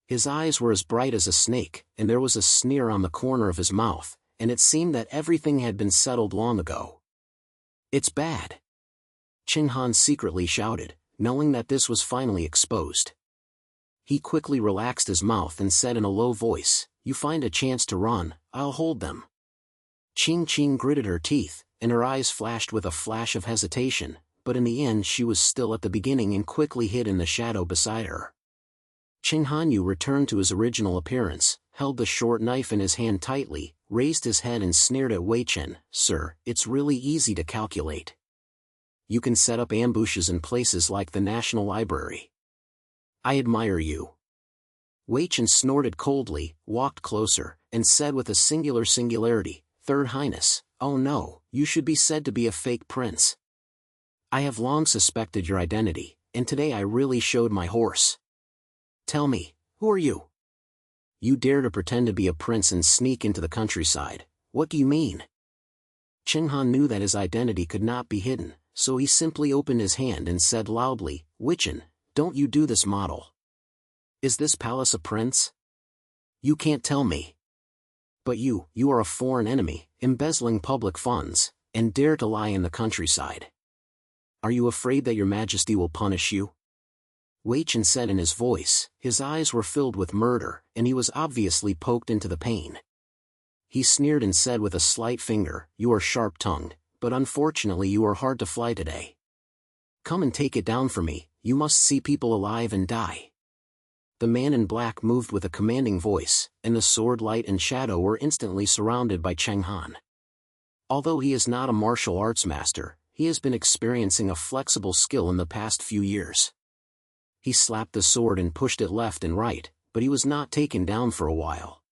His eyes were as bright as a snake, and there was a sneer on the corner of his mouth, and it seemed that everything had been settled long ago. "It's bad," Chenghan secretly shouted, knowing that this was finally exposed. He quickly relaxed his mouth and said in a low voice, "You find a chance to run, I'll hold them." Qing gritted her teeth, and her eyes flashed with a flash of hesitation, but in the end she was still at the beginning and quickly hid in the shadow beside her. Chenghan returned to his original appearance, held the short knife in his hand tightly, raised his head and sneered at Wei Chen, "Sir, it's really easy to calculate. You can set up ambushes in places like the National Library. I admire you." Wei Chen snorted coldly, walked closer, and said with a singularity, "Third Highness, oh no, you should be said to be a fake prince. I have long suspected your identity, and today I really showed my horse. Tell me, who are you? You dare to pretend to be a prince and sneak into the countryside, what do you mean?" Chenghan knew that his identity could not be hidden, so he simply opened his hand and said loudly, "Wei Chen, don't you do this model. Is this palace a prince? You can't tell me. But you are a foreign enemy, embezzling public funds, and dare to lie in the countryside. Are you afraid that your majesty will punish you? Wei Chen said in his voice. His eyes were filled with murder, and he was obviously poked into the pain. He sneered and said with a slight finger, "You are sharp-tongued, but unfortunately you are hard to fly today. Come and take it down for me, you must see people alive and die." The man in black moved with a commanding voice, and the sword light and shadow were instantly surrounded by Chenghan. Although he is not a martial arts master, he has been experiencing a flexible skill in the past few years. He slapped the sword and pushed it left and right, but he was not taken down for a while.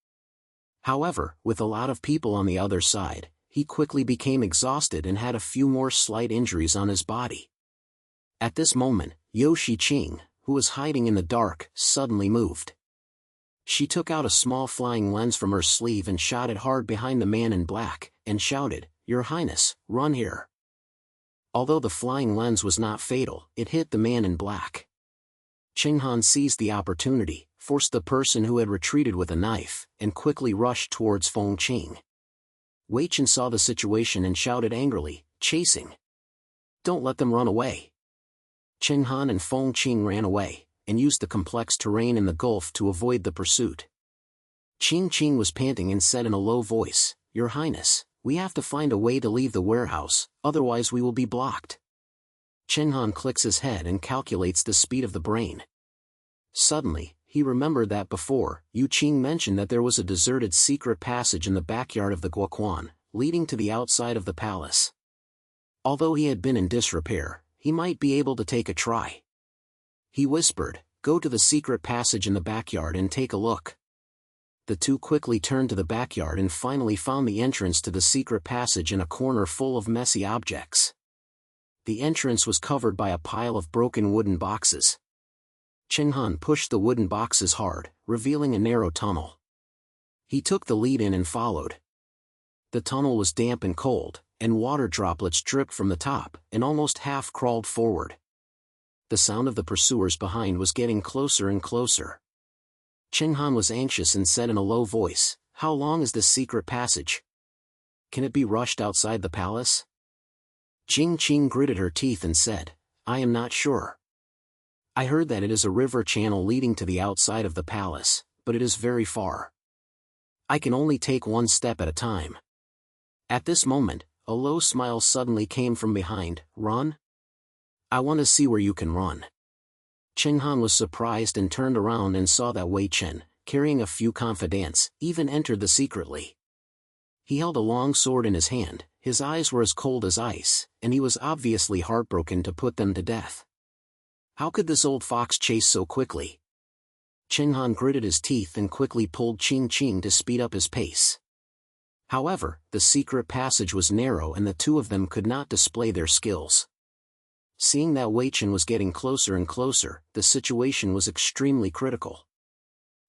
However, with a lot of people on the other side, he quickly became exhausted and had a few more slight injuries on his body. At this moment, Yo Shiqing, who was hiding in the dark, suddenly moved. She took out a small flying lens from her sleeve and shot it hard behind the man in black, and shouted, "Your Highness, run here." Although the flying lens was not fatal, it hit the man in black. Chenghan seized the opportunity, forced the person who had retreated with a knife, and quickly rushed towards Feng Qing. Wei Chen saw the situation and shouted angrily, "Chasing! Don't let them run away." Chenghan and Feng Qing ran away, and used the complex terrain in the gulf to avoid the pursuit. Qing was panting and said in a low voice, "Your Highness, we have to find a way to leave the warehouse, otherwise we will be blocked." Chenghan clicks his head and calculates the speed of the brain. Suddenly, he remembered that before, Yu Qing mentioned that there was a deserted secret passage in the backyard of the Guoquan, leading to the outside of the palace. Although he had been in disrepair, he might be able to take a try. He whispered, "Go to the secret passage in the backyard and take a look." The two quickly turned to the backyard and finally found the entrance to the secret passage in a corner full of messy objects. The entrance was covered by a pile of broken wooden boxes. Chenghan pushed the wooden boxes hard, revealing a narrow tunnel. He took the lead in and followed. The tunnel was damp and cold, and water droplets dripped from the top, and almost half crawled forward. The sound of the pursuers behind was getting closer and closer. Chenghan was anxious and said in a low voice, "How long is this secret passage? Can it be rushed outside the palace?" Qing gritted her teeth and said, "I am not sure. I heard that it is a river channel leading to the outside of the palace, but it is very far. I can only take one step at a time." At this moment, a low smile suddenly came from behind. "Run? I want to see where you can run." Chenghan was surprised and turned around and saw that Wei Chen, carrying a few confidants, even entered the secretly. He held a long sword in his hand, his eyes were as cold as ice, and he was obviously heartbroken to put them to death. How could this old fox chase so quickly? Chenghan gritted his teeth and quickly pulled Qing to speed up his pace. However, the secret passage was narrow and the two of them could not display their skills. Seeing that Wei Chen was getting closer and closer, the situation was extremely critical.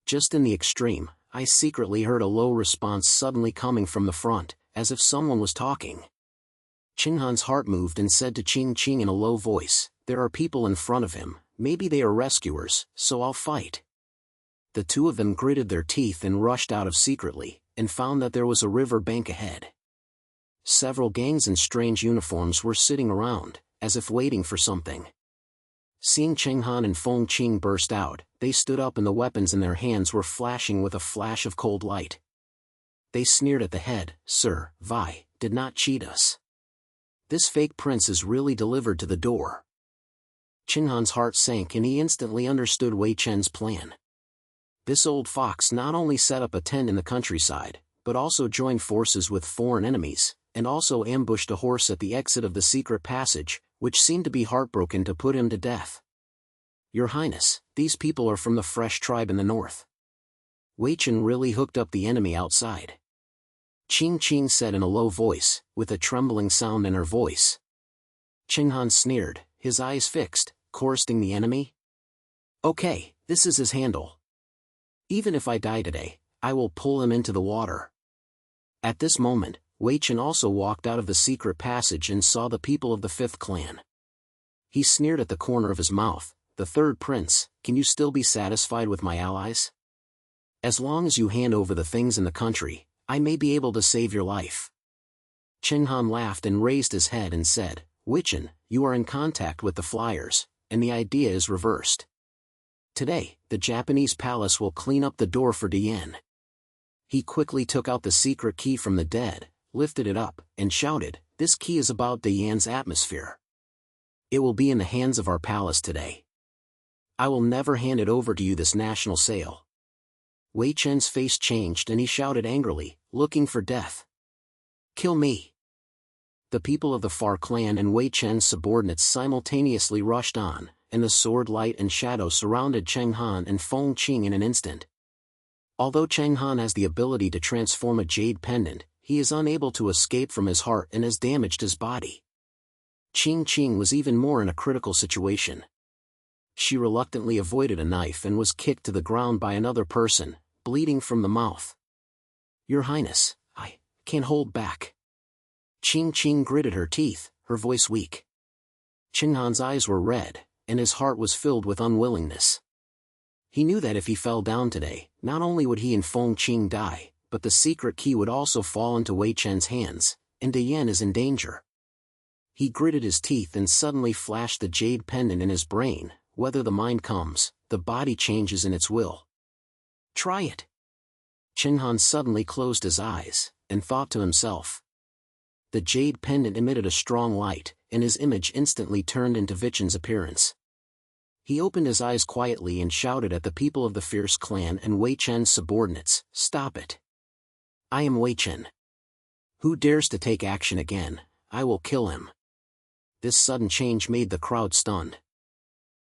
Just in the extreme, I secretly heard a low response suddenly coming from the front, as if someone was talking. Chenghan's heart moved and said to Qing in a low voice, "There are people in front of him, maybe they are rescuers, so I'll fight." The two of them gritted their teeth and rushed out of secretly, and found that there was a river bank ahead. Several gangs in strange uniforms were sitting around, as if waiting for something. Seeing Chenghan and Feng Qing burst out, they stood up and the weapons in their hands were flashing with a flash of cold light. They sneered at the head, "Sir, Vi did not cheat us. This fake prince is really delivered to the door." Chenghan's heart sank and he instantly understood Wei Chen's plan. This old fox not only set up a tent in the countryside, but also joined forces with foreign enemies, and also ambushed a horse at the exit of the secret passage, which seemed to be heartbroken to put him to death. "Your Highness, these people are from the fresh tribe in the north. Wei Chen really hooked up the enemy outside," Qing said in a low voice, with a trembling sound in her voice. Chenghan sneered, his eyes fixed, "Chorusing the enemy? Okay, this is his handle. Even if I die today, I will pull him into the water." At this moment, Wei Chen also walked out of the secret passage and saw the people of the fifth clan. He sneered at the corner of his mouth, "The third prince, can you still be satisfied with my allies? As long as you hand over the things in the country, I may be able to save your life." Chenghan laughed and raised his head and said, "Wei Chen, you are in contact with the flyers, and the idea is reversed. Today, the Japanese palace will clean up the door for Yan. He quickly took out the secret key from the dead, lifted it up, and shouted, "This key is about Yan's atmosphere. It will be in the hands of our palace today. I will never hand it over to you this national sale." Wei Chen's face changed and he shouted angrily, looking for death. "Kill me!" The people of the Far clan and Wei Chen's subordinates simultaneously rushed on, and the sword light and shadow surrounded Chenghan and Feng Qing in an instant. Although Chenghan has the ability to transform a jade pendant, he is unable to escape from his heart and has damaged his body. Qing was even more in a critical situation. She reluctantly avoided a knife and was kicked to the ground by another person, bleeding from the mouth. "Your Highness, I can't hold back." Qing gritted her teeth, her voice weak. Chenghan's eyes were red, and his heart was filled with unwillingness. He knew that if he fell down today, not only would he and Feng Qing die, but the secret key would also fall into Wei Chen's hands, and Yan is in danger. He gritted his teeth and suddenly flashed the jade pendant in his brain. Whether the mind comes, the body changes in its will. "Try it." Chenghan suddenly closed his eyes, and thought to himself. The jade pendant emitted a strong light, and his image instantly turned into Vichen's appearance. He opened his eyes quietly and shouted at the people of the Fierce clan and Wei Chen's subordinates, "Stop it! I am Wei Chen. Who dares to take action again, I will kill him." This sudden change made the crowd stunned.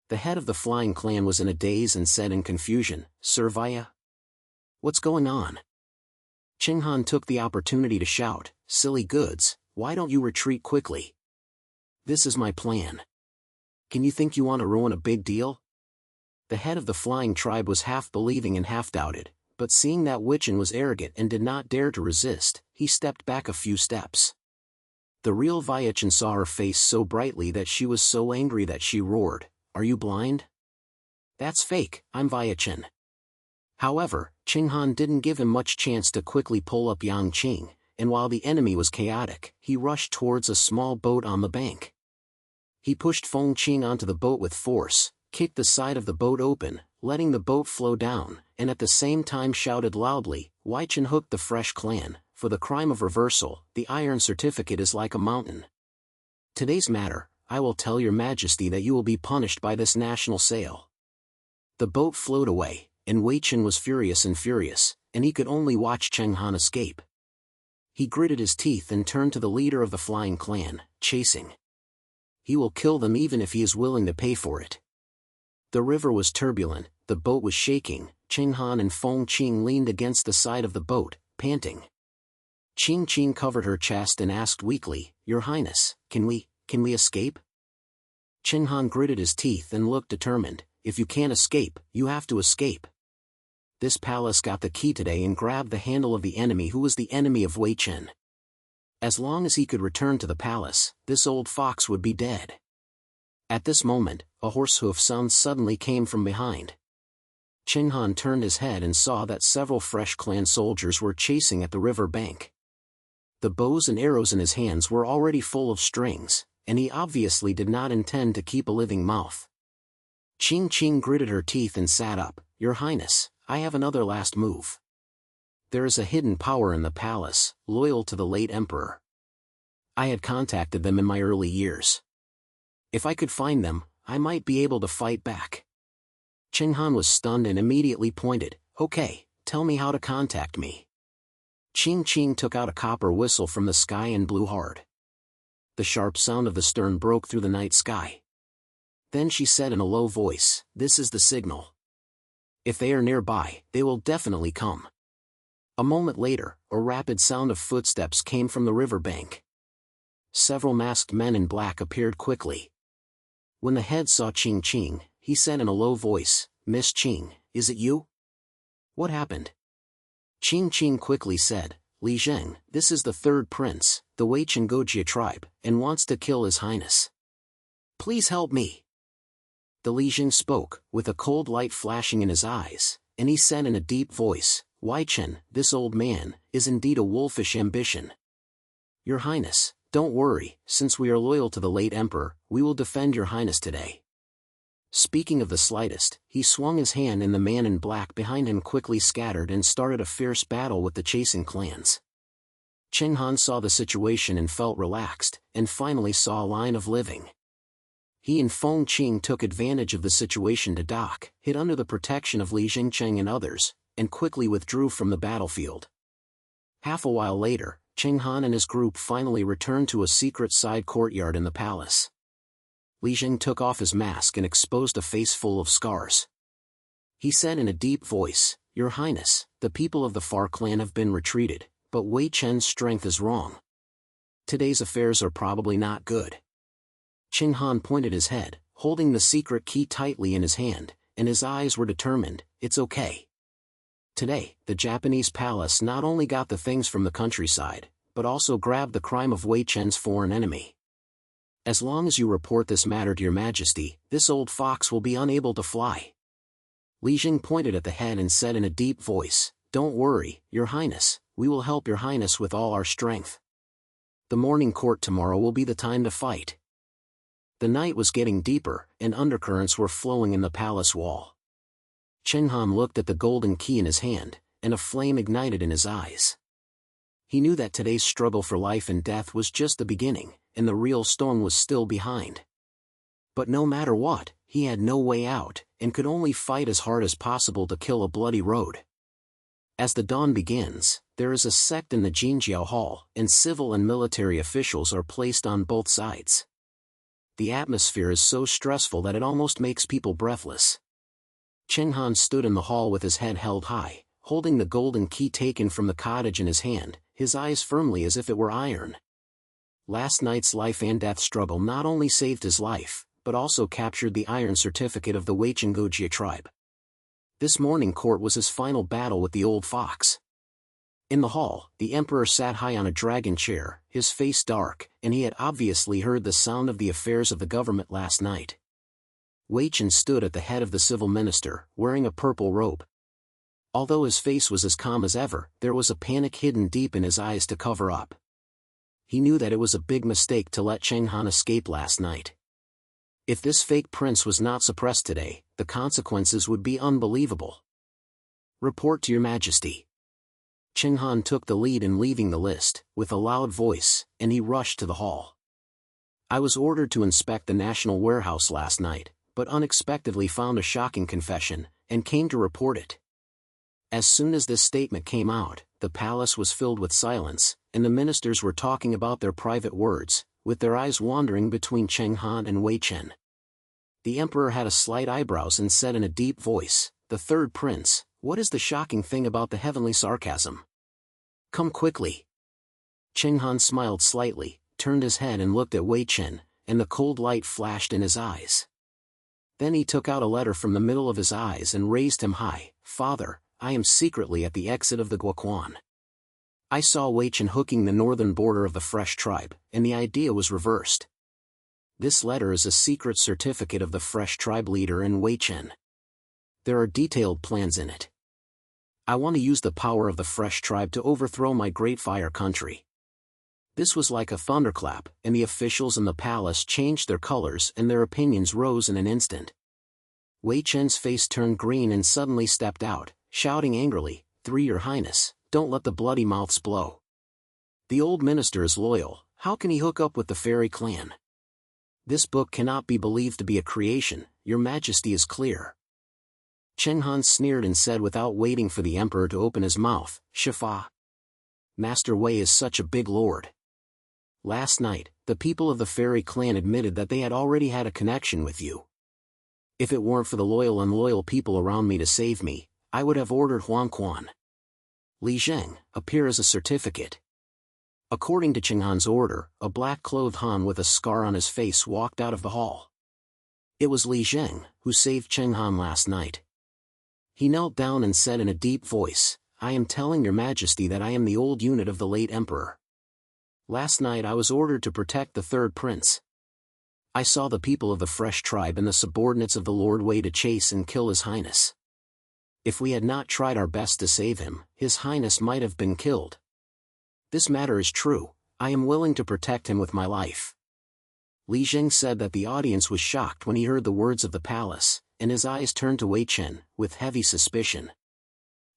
The head of the Flying clan was in a daze and said in confusion, "Sir Vaya? What's going on?" Chenghan took the opportunity to shout, "Silly goods, why don't you retreat quickly? This is my plan. Can you think you want to ruin a big deal?" The head of the Flying tribe was half believing and half doubted, but seeing that Wei Chen was arrogant and did not dare to resist, he stepped back a few steps. The real Wei Chen saw her face so brightly that she was so angry that she roared, "Are you blind? That's fake, I'm Wei Chen." However, Chenghan didn't give him much chance to quickly pull up Yang Qing, and while the enemy was chaotic, he rushed towards a small boat on the bank. He pushed Feng Qing onto the boat with force, kicked the side of the boat open, letting the boat flow down, and at the same time shouted loudly, "Wei Chen hooked the Fresh clan, for the crime of reversal, the iron certificate is like a mountain. Today's matter, I will tell your majesty that you will be punished by this national sale." The boat flowed away, and Wei Chen was furious, and he could only watch Chenghan escape. He gritted his teeth and turned to the leader of the Flying clan, chasing. He will kill them even if he is willing to pay for it. The river was turbulent, the boat was shaking, Chenghan and Feng Qing leaned against the side of the boat, panting. Qing covered her chest and asked weakly, "Your Highness, can we escape?" Chenghan gritted his teeth and looked determined, "If you can't escape, you have to escape. This palace got the key today and grabbed the handle of the enemy who was the enemy of Wei Chen. As long as he could return to the palace, this old fox would be dead." At this moment, a horse hoof sound suddenly came from behind. Chenghan turned his head and saw that several Fresh clan soldiers were chasing at the river bank. The bows and arrows in his hands were already full of strings, and he obviously did not intend to keep a living mouth. Qing gritted her teeth and sat up, "Your Highness, I have another last move. There is a hidden power in the palace, loyal to the late emperor. I had contacted them in my early years. If I could find them, I might be able to fight back." Chenghan was stunned and immediately pointed, "Okay, tell me how to contact me." Qing took out a copper whistle from the sky and blew hard. The sharp sound of the stern broke through the night sky. Then she said in a low voice, "This is the signal. If they are nearby, they will definitely come." A moment later, a rapid sound of footsteps came from the river bank. Several masked men in black appeared quickly. When the head saw Qing, he said in a low voice, "Miss Qing, is it you? What happened?" Qing quickly said, "Li Zheng, this is the third prince, the Wei Chen Gojia tribe, and wants to kill his highness. Please help me." The Li Zheng spoke, with a cold light flashing in his eyes, and he said in a deep voice, "Wei Chen, this old man, is indeed a wolfish ambition. Your Highness, don't worry, since we are loyal to the late emperor, we will defend your Highness today." Speaking of the slightest, he swung his hand and the man in black behind him quickly scattered and started a fierce battle with the chasing clans. Chenghan saw the situation and felt relaxed, and finally saw a line of living. He and Feng Qing took advantage of the situation to duck, hid under the protection of Li Jingcheng and others, and quickly withdrew from the battlefield. Half a while later, Chenghan and his group finally returned to a secret side courtyard in the palace. Li Jing took off his mask and exposed a face full of scars. He said in a deep voice, "Your Highness, the people of the Far clan have been retreated, but Wei Chen's strength is wrong. Today's affairs are probably not good." Chenghan pointed his head, holding the secret key tightly in his hand, and his eyes were determined. "It's okay. Today, the Japanese palace not only got the things from the countryside, but also grabbed the crime of Wei Chen's foreign enemy. As long as you report this matter to your Majesty, this old fox will be unable to fly." Li Jing pointed at the head and said in a deep voice, "Don't worry, Your Highness, we will help Your Highness with all our strength. The morning court tomorrow will be the time to fight." The night was getting deeper, and undercurrents were flowing in the palace wall. Chenghan looked at the golden key in his hand, and a flame ignited in his eyes. He knew that today's struggle for life and death was just the beginning, and the real storm was still behind. But no matter what, he had no way out, and could only fight as hard as possible to kill a bloody road. As the dawn begins, there is a sect in the Jinjiao Hall, and civil and military officials are placed on both sides. The atmosphere is so stressful that it almost makes people breathless. Chenghan stood in the hall with his head held high, holding the golden key taken from the cottage in his hand, his eyes firmly as if it were iron. Last night's life and death struggle not only saved his life, but also captured the iron certificate of the Weichengjie tribe. This morning court was his final battle with the old fox. In the hall, the emperor sat high on a dragon chair, his face dark, and he had obviously heard the sound of the affairs of the government last night. Wei Chen stood at the head of the civil minister, wearing a purple robe. Although his face was as calm as ever, there was a panic hidden deep in his eyes to cover up. He knew that it was a big mistake to let Chenghan escape last night. If this fake prince was not suppressed today, the consequences would be unbelievable. "Report to your Majesty." Chenghan took the lead in leaving the list, with a loud voice, and he rushed to the hall. "I was ordered to inspect the national warehouse last night, but unexpectedly found a shocking confession, and came to report it." As soon as this statement came out, the palace was filled with silence, and the ministers were talking about their private words, with their eyes wandering between Chenghan and Wei Chen. The emperor had a slight eyebrows and said in a deep voice, "The third prince, what is the shocking thing about the heavenly sarcasm? Come quickly." Chenghan smiled slightly, turned his head and looked at Wei Chen, and the cold light flashed in his eyes. Then he took out a letter from the middle of his eyes and raised him high. "Father, I am secretly at the exit of the Guoquan. I saw Wei Chen hooking the northern border of the Fresh tribe, and the idea was reversed. This letter is a secret certificate of the Fresh tribe leader and Wei Chen. There are detailed plans in it. I want to use the power of the Fresh tribe to overthrow my great fire country." This was like a thunderclap, and the officials in the palace changed their colors and their opinions rose in an instant. Wei Chen's face turned green and suddenly stepped out, shouting angrily, "Through your Highness, don't let the bloody mouths blow. The old minister is loyal, how can he hook up with the fairy clan? This book cannot be believed to be a creation, your Majesty is clear." Chenghan sneered and said without waiting for the emperor to open his mouth, "Shifa. Master Wei is such a big lord. Last night, the people of the fairy clan admitted that they had already had a connection with you. If it weren't for the loyal and unloyal people around me to save me, I would have ordered Huang Quan. Li Zheng, appear as a certificate." According to Chenghan's order, a black-clothed Han with a scar on his face walked out of the hall. It was Li Zheng, who saved Chenghan last night. He knelt down and said in a deep voice, "I am telling your Majesty that I am the old unit of the late emperor. Last night I was ordered to protect the third prince. I saw the people of the Fresh tribe and the subordinates of the Lord Wei to chase and kill His Highness. If we had not tried our best to save him, His Highness might have been killed. This matter is true, I am willing to protect him with my life." Li Jing said that the audience was shocked when he heard the words of the palace, and his eyes turned to Wei Chen, with heavy suspicion.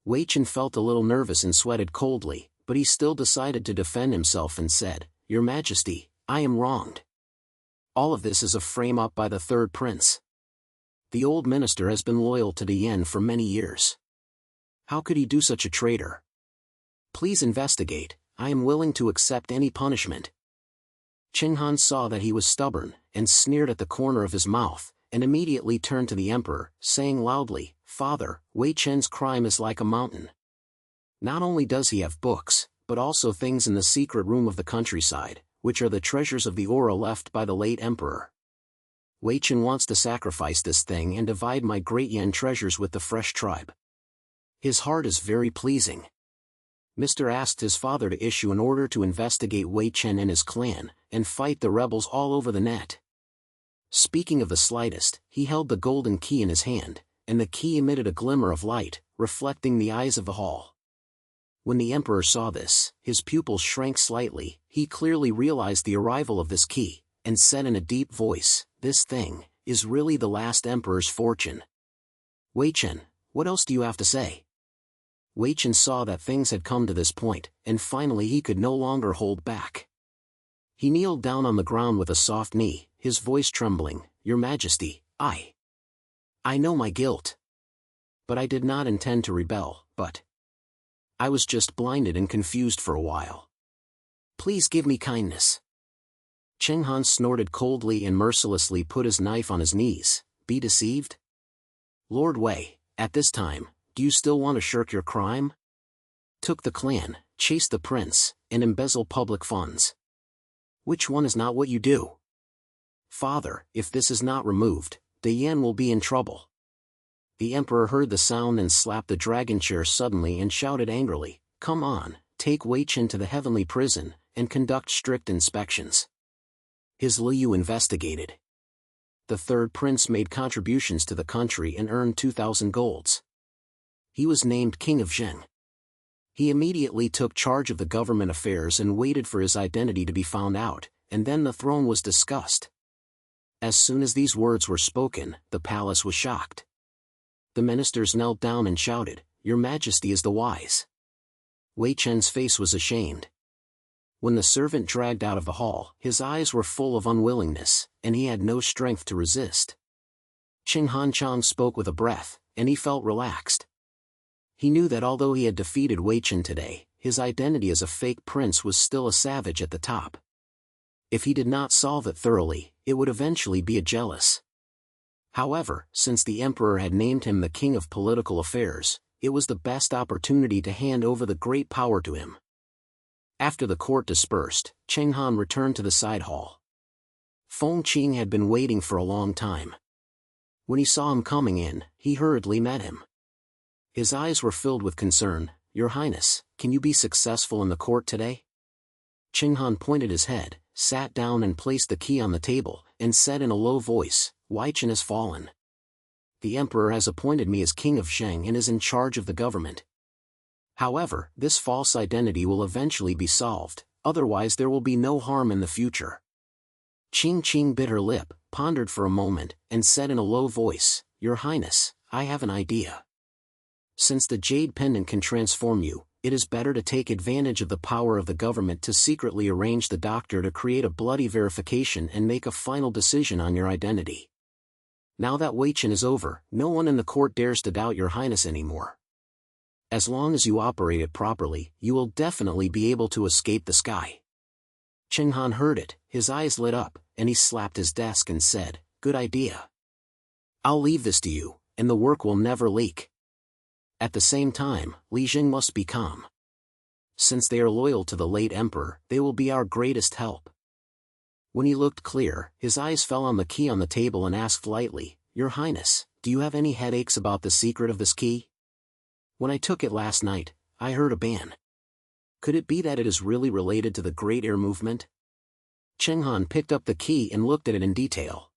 Wei Chen felt a little nervous and sweated coldly, but he still decided to defend himself and said, "Your Majesty, I am wronged. All of this is a frame-up by the third prince. The old minister has been loyal to the Yen for many years. How could he do such a traitor? Please investigate, I am willing to accept any punishment." Chenghan saw that he was stubborn, and sneered at the corner of his mouth, and immediately turned to the emperor, saying loudly, "Father, Wei Chen's crime is like a mountain. Not only does he have books, but also things in the secret room of the countryside, which are the treasures of the aura left by the late emperor. Wei Chen wants to sacrifice this thing and divide my Great Yan treasures with the fresh tribe. His heart is very pleasing." Mr. asked his father to issue an order to investigate Wei Chen and his clan, and fight the rebels all over the net. Speaking of the slightest, he held the golden key in his hand, and the key emitted a glimmer of light, reflecting the eyes of the hall. When the emperor saw this, his pupils shrank slightly. He clearly realized the arrival of this key, and said in a deep voice, "This thing is really the last emperor's fortune." "Wei Chen, what else do you have to say?" Wei Chen saw that things had come to this point, and finally he could no longer hold back. He kneeled down on the ground with a soft knee, his voice trembling, "Your Majesty, I know my guilt. But I did not intend to rebel, but I was just blinded and confused for a while. Please give me kindness." Chenghan snorted coldly and mercilessly put his knife on his knees. "Be deceived? Lord Wei, at this time, do you still want to shirk your crime? Took the clan, chased the prince, and embezzle public funds. Which one is not what you do? Father, if this is not removed, the Yan will be in trouble." The emperor heard the sound and slapped the dragon chair suddenly and shouted angrily, "Come on, take Wei Chen to the heavenly prison, and conduct strict inspections." His Liu investigated. The third prince made contributions to the country and earned 2,000 golds. He was named King of Zheng. He immediately took charge of the government affairs and waited for his identity to be found out, and then the throne was discussed. As soon as these words were spoken, the palace was shocked. The ministers knelt down and shouted, "Your Majesty is the wise." Wei Chen's face was ashamed. When the servant dragged out of the hall, his eyes were full of unwillingness, and he had no strength to resist. Chenghan Chang spoke with a breath, and he felt relaxed. He knew that although he had defeated Wei Chen today, his identity as a fake prince was still a savage at the top. If he did not solve it thoroughly, it would eventually be a jealous. However, since the emperor had named him the king of political affairs, it was the best opportunity to hand over the great power to him. After the court dispersed, Chenghan returned to the side hall. Feng Qing had been waiting for a long time. When he saw him coming in, he hurriedly met him. His eyes were filled with concern. "Your Highness, can you be successful in the court today?" Chenghan pointed his head, sat down and placed the key on the table, and said in a low voice, "Wei Chen has fallen. The emperor has appointed me as king of Zheng and is in charge of the government. However, this false identity will eventually be solved, otherwise there will be no harm in the future." Qing Qing bit her lip, pondered for a moment, and said in a low voice, "Your Highness, I have an idea. Since the jade pendant can transform you, it is better to take advantage of the power of the government to secretly arrange the doctor to create a bloody verification and make a final decision on your identity. Now that Wei Chen is over, no one in the court dares to doubt your Highness anymore. As long as you operate it properly, you will definitely be able to escape the sky." Chenghan heard it, his eyes lit up, and he slapped his desk and said, "Good idea. I'll leave this to you, and the work will never leak." At the same time, Li Jing must be calm. Since they are loyal to the late emperor, they will be our greatest help. When he looked clear, his eyes fell on the key on the table and asked lightly, "Your Highness, do you have any headaches about the secret of this key? When I took it last night, I heard a ban. Could it be that it is really related to the Great Air Movement?" Chenghan picked up the key and looked at it in detail.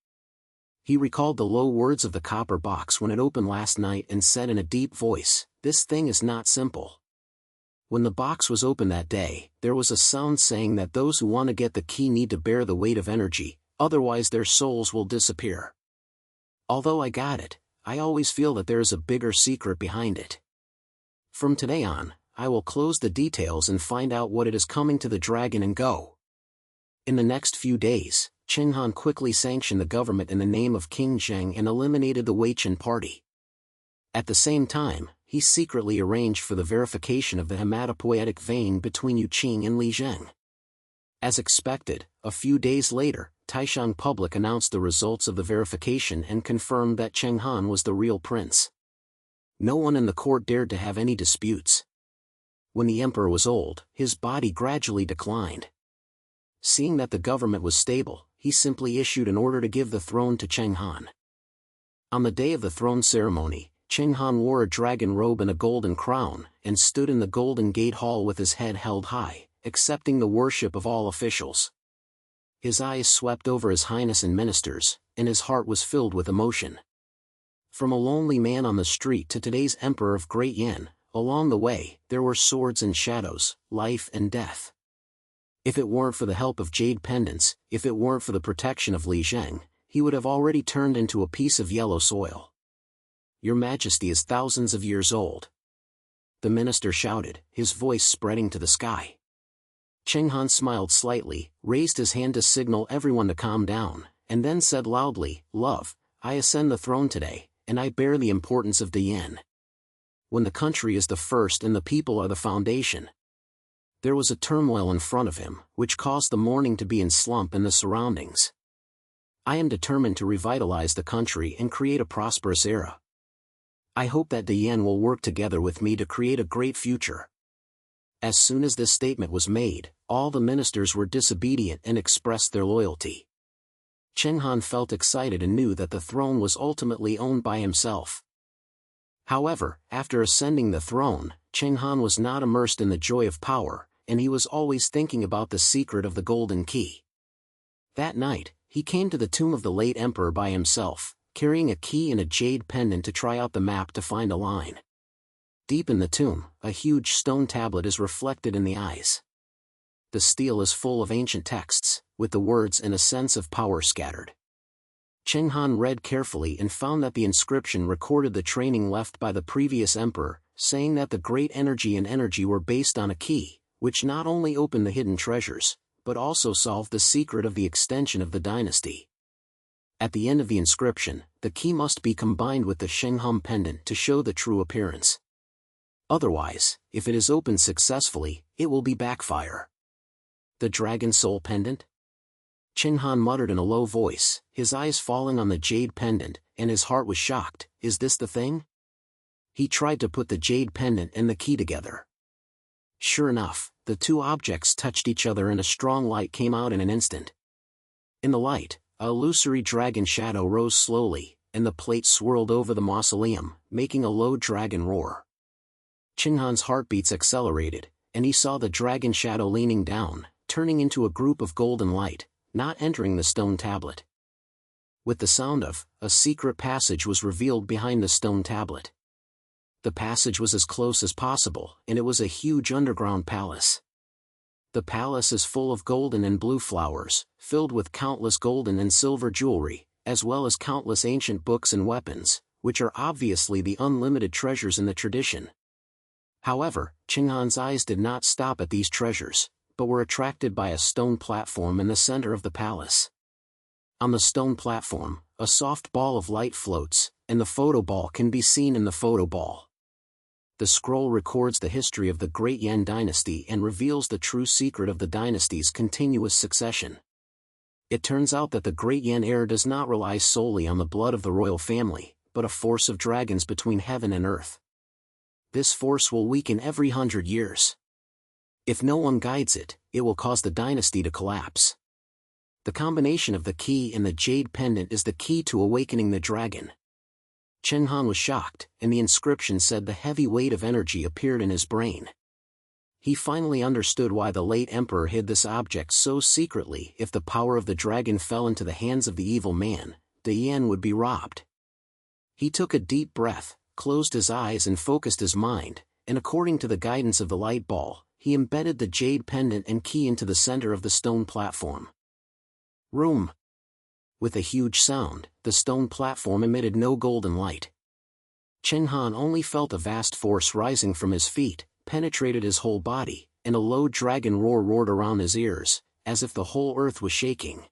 He recalled the low words of the copper box when it opened last night and said in a deep voice, "This thing is not simple." When the box was opened that day, there was a sound saying that those who want to get the key need to bear the weight of energy, Otherwise their souls will disappear. Although I got it, I always feel that there is a bigger secret behind it. From today on, I will close the details and find out what it is coming to the dragon and go. In the next few days, Chenghan quickly sanctioned the government in the name of King Zheng and eliminated the Weichen party. At the same time, he secretly arranged for the verification of the hematopoietic vein between Yu Qing and Li Zheng. As expected, a few days later, Taishan public announced the results of the verification and confirmed that Chenghan was the real prince. No one in the court dared to have any disputes. When the emperor was old, his body gradually declined. Seeing that the government was stable, he simply issued an order to give the throne to Chenghan. On the day of the throne ceremony, Chenghan wore a dragon robe and a golden crown, and stood in the Golden Gate Hall with his head held high, accepting the worship of all officials. His eyes swept over His Highness and ministers, and his heart was filled with emotion. From a lonely man on the street to today's emperor of Great Yan, along the way, there were swords and shadows, life and death. If it weren't for the help of jade pendants, if it weren't for the protection of Li Zheng, he would have already turned into a piece of yellow soil. Your Majesty is thousands of years old. The minister shouted, his voice spreading to the sky. Chenghan smiled slightly, raised his hand to signal everyone to calm down, and then said loudly, "Love, I ascend the throne today, and I bear the importance of Yan. When the country is the first and the people are the foundation." There was a turmoil in front of him, which caused the morning to be in slump in the surroundings. "I am determined to revitalize the country and create a prosperous era. I hope that Yan will work together with me to create a great future." As soon as this statement was made, all the ministers were disobedient and expressed their loyalty. Chenghan felt excited and knew that the throne was ultimately owned by himself. However, after ascending the throne, Chenghan was not immersed in the joy of power, and he was always thinking about the secret of the golden key. That night, he came to the tomb of the late emperor by himself, carrying a key and a jade pendant to try out the map to find a line. Deep in the tomb, a huge stone tablet is reflected in the eyes. The stele is full of ancient texts, with the words and a sense of power scattered. Chenghan read carefully and found that the inscription recorded the training left by the previous emperor, saying that the great energy were based on a key, which not only opened the hidden treasures, but also solved the secret of the extension of the dynasty. At the end of the inscription, the key must be combined with the Chenghan pendant to show the true appearance. Otherwise, if it is opened successfully, it will be backfire. The Dragon Soul Pendant? Chenghan muttered in a low voice, his eyes falling on the jade pendant, and his heart was shocked. Is this the thing? He tried to put the jade pendant and the key together. Sure enough, the two objects touched each other and a strong light came out in an instant. In the light, a illusory dragon shadow rose slowly, and the plate swirled over the mausoleum, making a low dragon roar. Chenghan's heartbeats accelerated, and he saw the dragon shadow leaning down, turning into a group of golden light, not entering the stone tablet. With the sound of, a secret passage was revealed behind the stone tablet. The passage was as close as possible, and it was a huge underground palace. The palace is full of golden and blue flowers, filled with countless golden and silver jewelry, as well as countless ancient books and weapons, which are obviously the unlimited treasures in the tradition. However, Chenghan's eyes did not stop at these treasures, but were attracted by a stone platform in the center of the palace. On the stone platform, a soft ball of light floats, and the photo ball can be seen in the photo ball. The scroll records the history of the Great Yan Dynasty and reveals the true secret of the dynasty's continuous succession. It turns out that the Great Yan heir does not rely solely on the blood of the royal family, but a force of dragons between heaven and earth. This force will weaken every 100 years. If no one guides it, it will cause the dynasty to collapse. The combination of the key and the jade pendant is the key to awakening the dragon. Chenghan was shocked, and the inscription said the heavy weight of energy appeared in his brain. He finally understood why the late emperor hid this object so secretly. If the power of the dragon fell into the hands of the evil man, Yan would be robbed. He took a deep breath, closed his eyes and focused his mind, and according to the guidance of the light ball, he embedded the jade pendant and key into the center of the stone platform. Room. With a huge sound, the stone platform emitted no golden light. Chenghan only felt a vast force rising from his feet, penetrated his whole body, and a low dragon roar roared around his ears, as if the whole earth was shaking.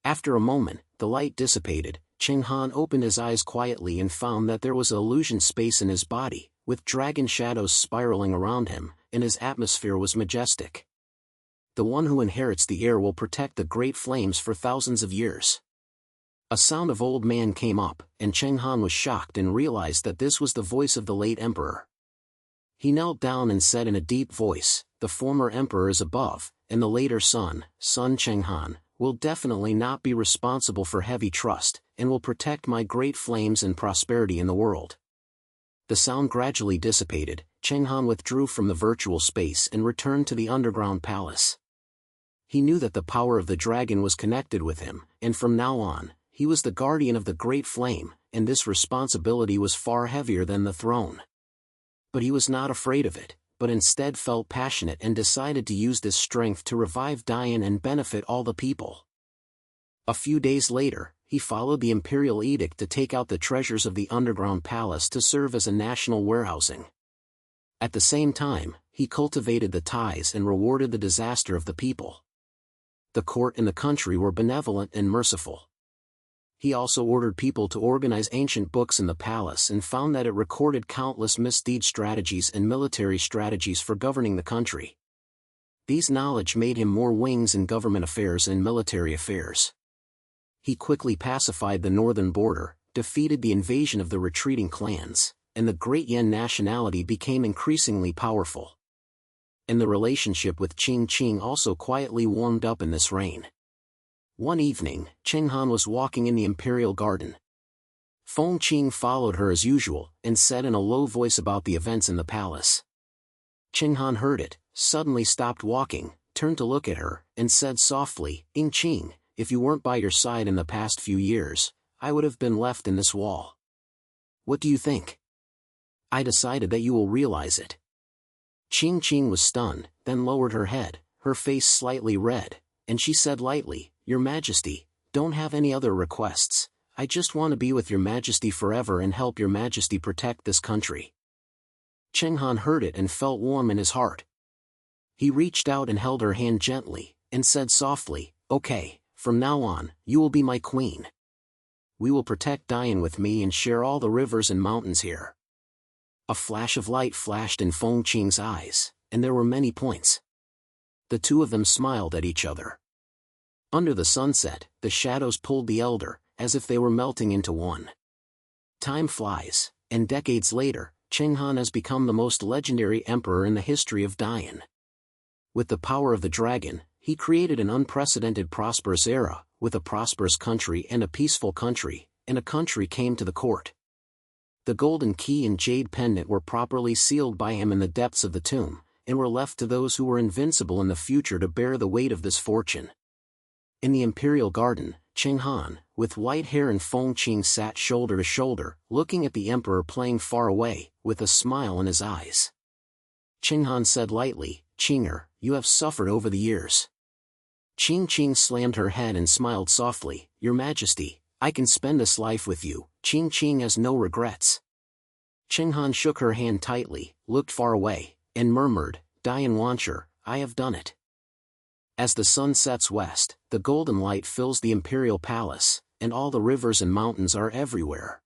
After a moment, the light dissipated. Chenghan opened his eyes quietly and found that there was an illusion space in his body, with dragon shadows spiraling around him, and his atmosphere was majestic. The one who inherits the air will protect the great flames for thousands of years. A sound of old man came up, and Chenghan was shocked and realized that this was the voice of the late emperor. He knelt down and said in a deep voice, "The former emperor is above, and the later son Chenghan, will definitely not be responsible for heavy trust, and will protect my great flames and prosperity in the world." The sound gradually dissipated. Chenghan withdrew from the virtual space and returned to the underground palace. He knew that the power of the dragon was connected with him, and from now on, he was the guardian of the great flame, and this responsibility was far heavier than the throne. But he was not afraid of it, but instead felt passionate and decided to use this strength to revive Dayan and benefit all the people. A few days later, he followed the imperial edict to take out the treasures of the underground palace to serve as a national warehousing. At the same time, he cultivated the ties and rewarded the disaster of the people. The court and the country were benevolent and merciful. He also ordered people to organize ancient books in the palace and found that it recorded countless misdeed strategies and military strategies for governing the country. These knowledge made him more wings in government affairs and military affairs. He quickly pacified the northern border, defeated the invasion of the retreating clans, and the Great Yan nationality became increasingly powerful. And the relationship with Qing also quietly warmed up in this reign. One evening, Chenghan was walking in the imperial garden. Feng Qing followed her as usual, and said in a low voice about the events in the palace. Chenghan heard it, suddenly stopped walking, turned to look at her, and said softly, "Qing, if you weren't by your side in the past few years, I would have been left in this wall. What do you think? I decided that you will realize it." Qing was stunned, then lowered her head, her face slightly red, and she said lightly, "Your Majesty, don't have any other requests. I just want to be with your Majesty forever and help your Majesty protect this country." Chenghan heard it and felt warm in his heart. He reached out and held her hand gently, and said softly, "Okay, from now on, you will be my queen. We will protect Dayan with me and share all the rivers and mountains here." A flash of light flashed in Feng Qing's eyes, and there were many points. The two of them smiled at each other. Under the sunset, the shadows pulled the elder, as if they were melting into one. Time flies, and decades later, Chenghan has become the most legendary emperor in the history of Dayan. With the power of the dragon, he created an unprecedented prosperous era, with a prosperous country and a peaceful country, and a country came to the court. The golden key and jade pendant were properly sealed by him in the depths of the tomb, and were left to those who were invincible in the future to bear the weight of this fortune. In the imperial garden, Chenghan, with white hair and Feng Qing sat shoulder to shoulder, looking at the emperor playing far away, with a smile in his eyes. Chenghan said lightly, "Qinger, you have suffered over the years." Qing slammed her head and smiled softly, "Your Majesty, I can spend this life with you." Qing has no regrets. Chenghan shook her hand tightly, looked far away, and murmured, "Dayan Wancher, I have done it." As the sun sets west, the golden light fills the imperial palace, and all the rivers and mountains are everywhere.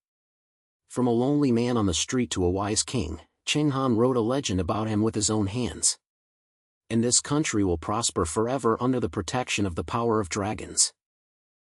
From a lonely man on the street to a wise king, Chenghan wrote a legend about him with his own hands. And this country will prosper forever under the protection of the power of dragons.